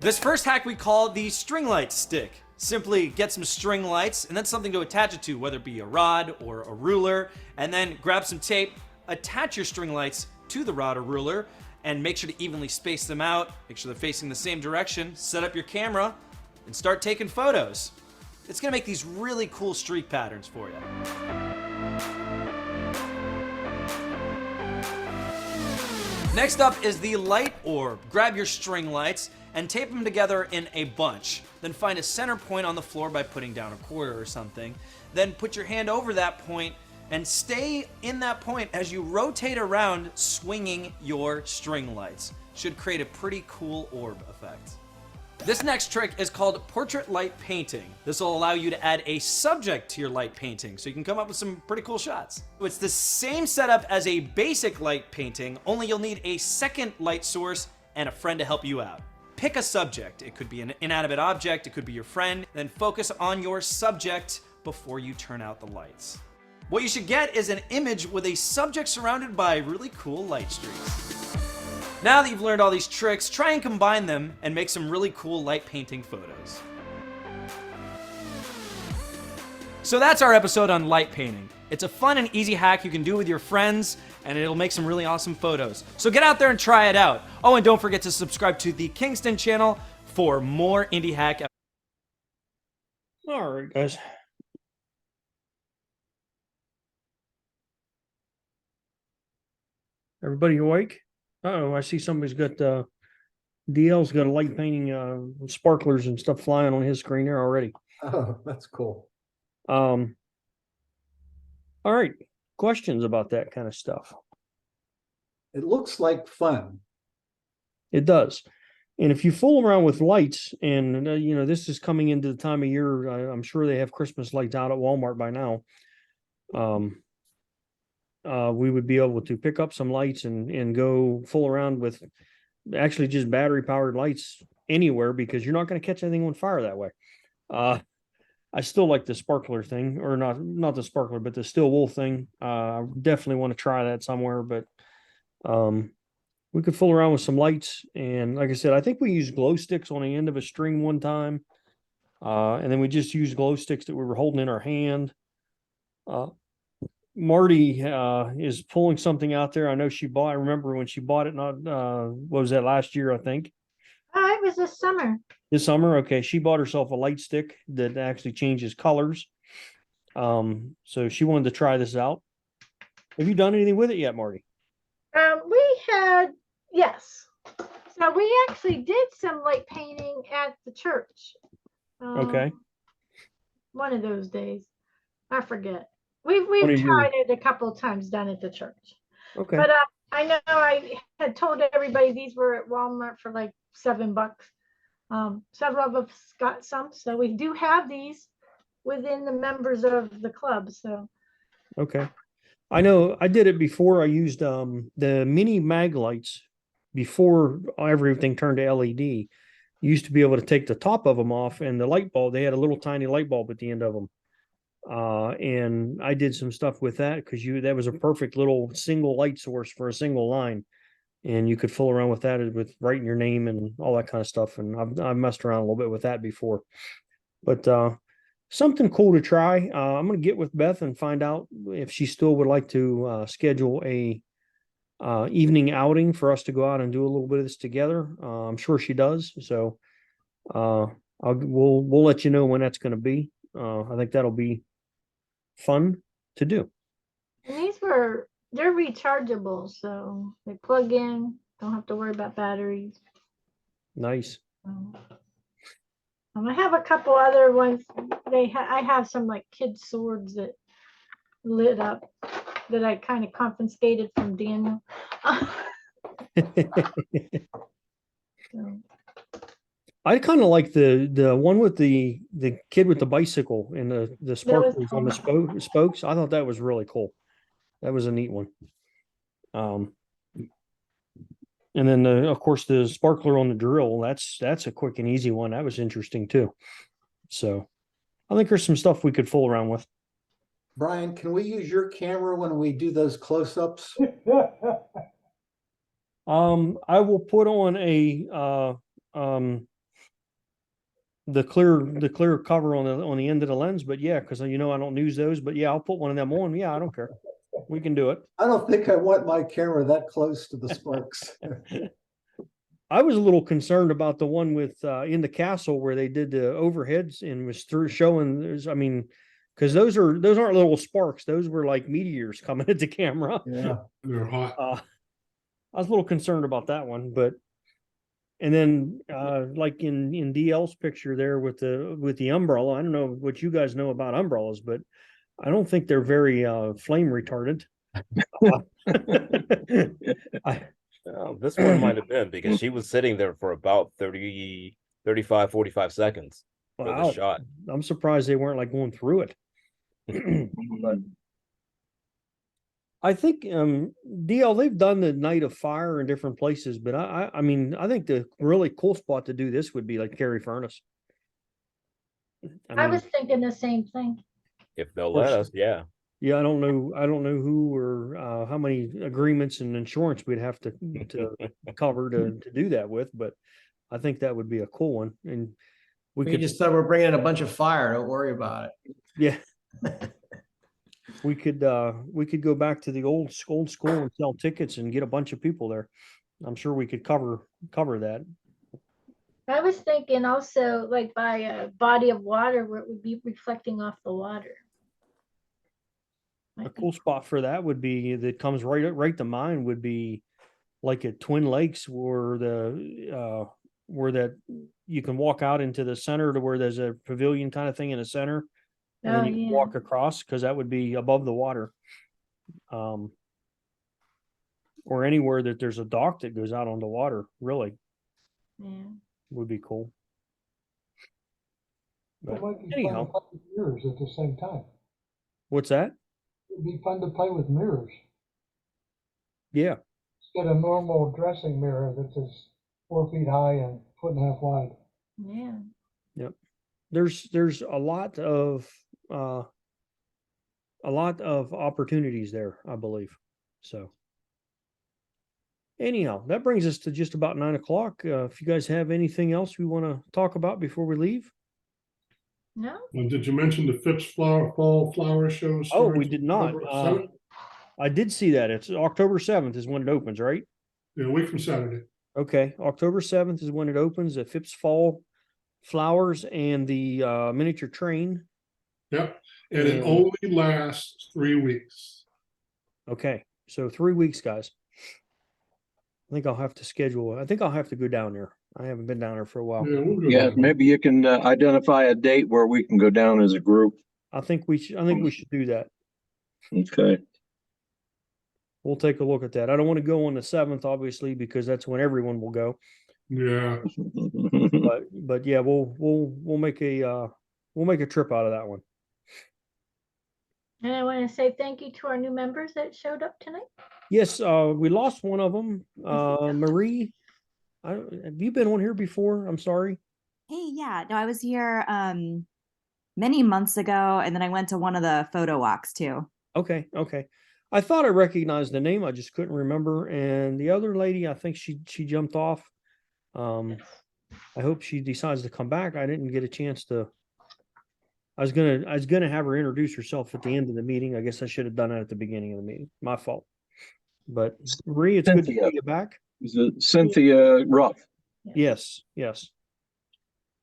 This first hack we call the string light stick. Simply get some string lights and then something to attach it to, whether it be a rod or a ruler, and then grab some tape, attach your string lights to the rod or ruler, and make sure to evenly space them out, make sure they're facing the same direction, set up your camera, and start taking photos. It's gonna make these really cool streak patterns for you. Next up is the light orb. Grab your string lights and tape them together in a bunch. Then find a center point on the floor by putting down a quarter or something. Then put your hand over that point and stay in that point as you rotate around, swinging your string lights. Should create a pretty cool orb effect. This next trick is called portrait light painting. This will allow you to add a subject to your light painting so you can come up with some pretty cool shots. It's the same setup as a basic light painting, only you'll need a second light source and a friend to help you out. Pick a subject. It could be an inanimate object, it could be your friend, then focus on your subject before you turn out the lights. What you should get is an image with a subject surrounded by really cool light streaks. Now that you've learned all these tricks, try and combine them and make some really cool light painting photos. So that's our episode on light painting. It's a fun and easy hack you can do with your friends, and it'll make some really awesome photos. So get out there and try it out. Oh, and don't forget to subscribe to the Kingston channel for more Indie Hack. All right, guys. Everybody awake? Uh-oh, I see somebody's got DL's got a light painting sparklers and stuff flying on his screen there already. Oh, that's cool. All right. Questions about that kind of stuff? It looks like fun. It does. And if you fool around with lights, and you know, this is coming into the time of year, I'm sure they have Christmas lights out at Walmart by now. We would be able to pick up some lights and go fool around with actually just battery powered lights anywhere, because you're not going to catch anything on fire that way. I still like the sparkler thing, or not the sparkler, but the steel wool thing. I definitely want to try that somewhere, but we could fool around with some lights. And like I said, I think we used glow sticks on the end of a string one time. And then we just used glow sticks that we were holding in our hand. Uh, Marty is pulling something out there. I know she bought, I remember when she bought it, not what was that, last year, I think. It was this summer. This summer, okay. She bought herself a light stick that actually changes colors. So she wanted to try this out. Have you done anything with it yet, Marty? We had, yes. So we actually did some light painting at the church. Okay. One of those days. I forget. We've One of your- tried it a couple of times done at the church. Okay. But I know I had told everybody these were at Walmart for like $7. Several of us got some, so we do have these within the members of the club. So Okay. I know I did it before. I used the mini mag lights before everything turned to LED. You used to be able to take the top of them off, and the light bulb, they had a little tiny light bulb at the end of them. And I did some stuff with that because that was a perfect little single light source for a single line. And you could fool around with that with writing your name and all that kind of stuff. And I've messed around a little bit with that before. But something cool to try. I'm going to get with Beth and find out if she still would like to schedule a evening outing for us to go out and do a little bit of this together. I'm sure she does. So we'll let you know when that's going to be. I think that'll be fun to do. and they're rechargeable, so they plug in, don't have to worry about batteries. Nice. I have a couple other ones. I have some like kid swords that lit up that I kind of confiscated from Daniel. So, I kind of like the one with the kid with the bicycle and the sparklers on the spokes. I thought that was really cool. That was a neat one. And then of course the sparkler on the drill. That's a quick and easy one. That was interesting too. So I think there's some stuff we could fool around with. Brian, can we use your camera when we do those close-ups? I will put on the clear cover on the end of the lens, but yeah, because I don't use those, but yeah, I'll put one of them on. Yeah, I don't care. We can do it. I don't think I want my camera that close to the sparks. I was a little concerned about the one with in the castle where they did the overheads and was showing because those aren't little sparks. Those were like meteors coming at the camera. Yeah, they're hot. I was a little concerned about that one, and then like in DL's picture there with the umbrella, I don't know what you guys know about umbrellas, but I don't think they're very flame retardant. This one might have been because she was sitting there for about 30, 35, 45 seconds for the shot. I'm surprised they weren't like going through it. But I think DL, they've done the Night of Fire in different places, but I think the really cool spot to do this would be like Cary Furnace. I was thinking the same thing. If they'll let us, yeah. Yeah, I don't know who or how many agreements and insurance we'd have to cover to do that with, but I think that would be a cool one. And we just said we're bringing in a bunch of fire. Don't worry about it. Yeah. We could go back to the old school and sell tickets and get a bunch of people there. I'm sure we could cover that. I was thinking also like by a body of water where it would be reflecting off the water. A cool spot for that would be that comes right to mind would be like at Twin Lakes where that you can walk out into the center to where there's a pavilion kind of thing in the center. And then you can walk across because that would be above the water. Or anywhere that there's a dock that goes out on the water, really. Yeah. Would be cool. It might be anyhow. fun to play with mirrors at the same time. What's that? It'd be fun to play with mirrors. Yeah. Get a normal dressing mirror that's 4 feet high and 1.5 feet wide. Yeah. Yep. There's a lot of opportunities there, I believe. So anyhow, that brings us to just about 9 o'clock. If you guys have anything else we want to talk about before we leave. No? Did you mention the Phipps fall flower show? Oh, we starts did not. October 7th? I did see that. It's October 7th is when it opens, right? Yeah, a week from Saturday. Okay, October 7th is when it opens at Phipps Fall Flowers and the miniature train. Yep, and it And- only lasts 3 weeks. Okay, so 3 weeks, guys. I think I'll have to schedule. I think I'll have to go down there. I haven't been down there for a while. Yeah, we'll go Yeah, down. maybe you can identify a date where we can go down as a group. I think we should. I think we should do that. Okay. We'll take a look at that. I don't want to go on the 7th, obviously, because that's when everyone will go. Yeah, But yeah, we'll make a trip out of that one. And I want to say thank you to our new members that showed up tonight. Yes, we lost one of them. Marie, have you been on here before? I'm sorry. Hey, yeah, no, I was here many months ago, and then I went to one of the photo walks too. Okay. I thought I recognized the name. I just couldn't remember. And the other lady, I think she jumped off. I hope she decides to come back. I didn't get a chance to. I was gonna have her introduce herself at the end of the meeting. I guess I should have done it at the beginning of the meeting. My fault. But Marie, it's good to Cynthia. see you back. Is it Cynthia Ruff? Yes.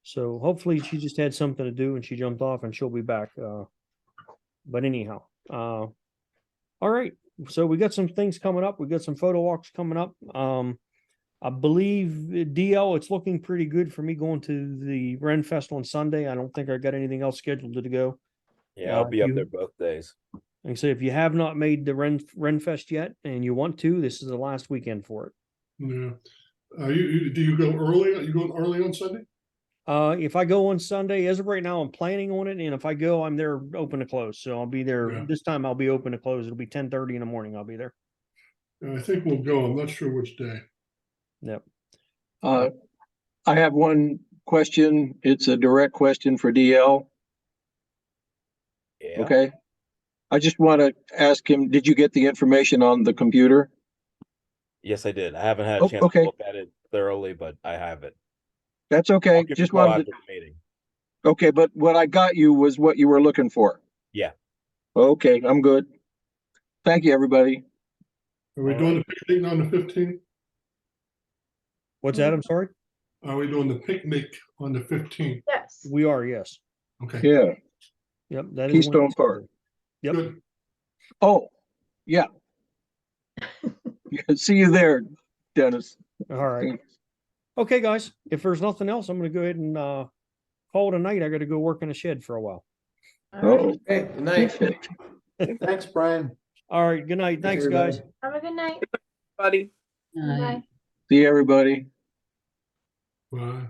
So hopefully she just had something to do and she jumped off and she'll be back. But anyhow, all right. So we got some things coming up. We got some photo walks coming up. I believe DL, it's looking pretty good for me going to the Ren Fest on Sunday. I don't think I got anything else scheduled to go. Yeah, I'll be up there both days. Like I say, if you have not made the Ren Fest yet and you want to, this is the last weekend for it. yeah. Do you go early? Are you going early on Sunday? If I go on Sunday, as of right now, I'm planning on it, and if I go, I'm there open to close. So I'll be there. Yeah. This time I'll be open to close. It'll be 10:30 in the morning. I'll be there. I think we'll go. I'm not sure which day. Yep. I have one question. It's a direct question for DL. Yeah. Okay. I just want to ask him, did you get the information on the computer? Yes, I did. I haven't had a chance okay. to look at it thoroughly, but I have it. That's okay. I'll give you a Just call wanted after to, the meeting. okay, but what I got you was what you were looking for. Yeah. Okay, I'm good. Thank you, everybody. Are we doing the picnic on the 15th? What's that? I'm sorry. Are we doing the picnic on the 15th? Yes. We are. Yes. Okay. Yeah. Yep. That is Keystone Wednesday. Park. Yep. Good. Oh, yeah. See you there, Dennis. All right. Okay, guys. If there's nothing else, I'm going to go ahead and call it a night. I got to go work in a shed for a while. Oh, Hey, good night. Thanks, Brian. All right. Good night. Thanks, guys. Have a good night. Buddy. Bye. see everybody. Bye.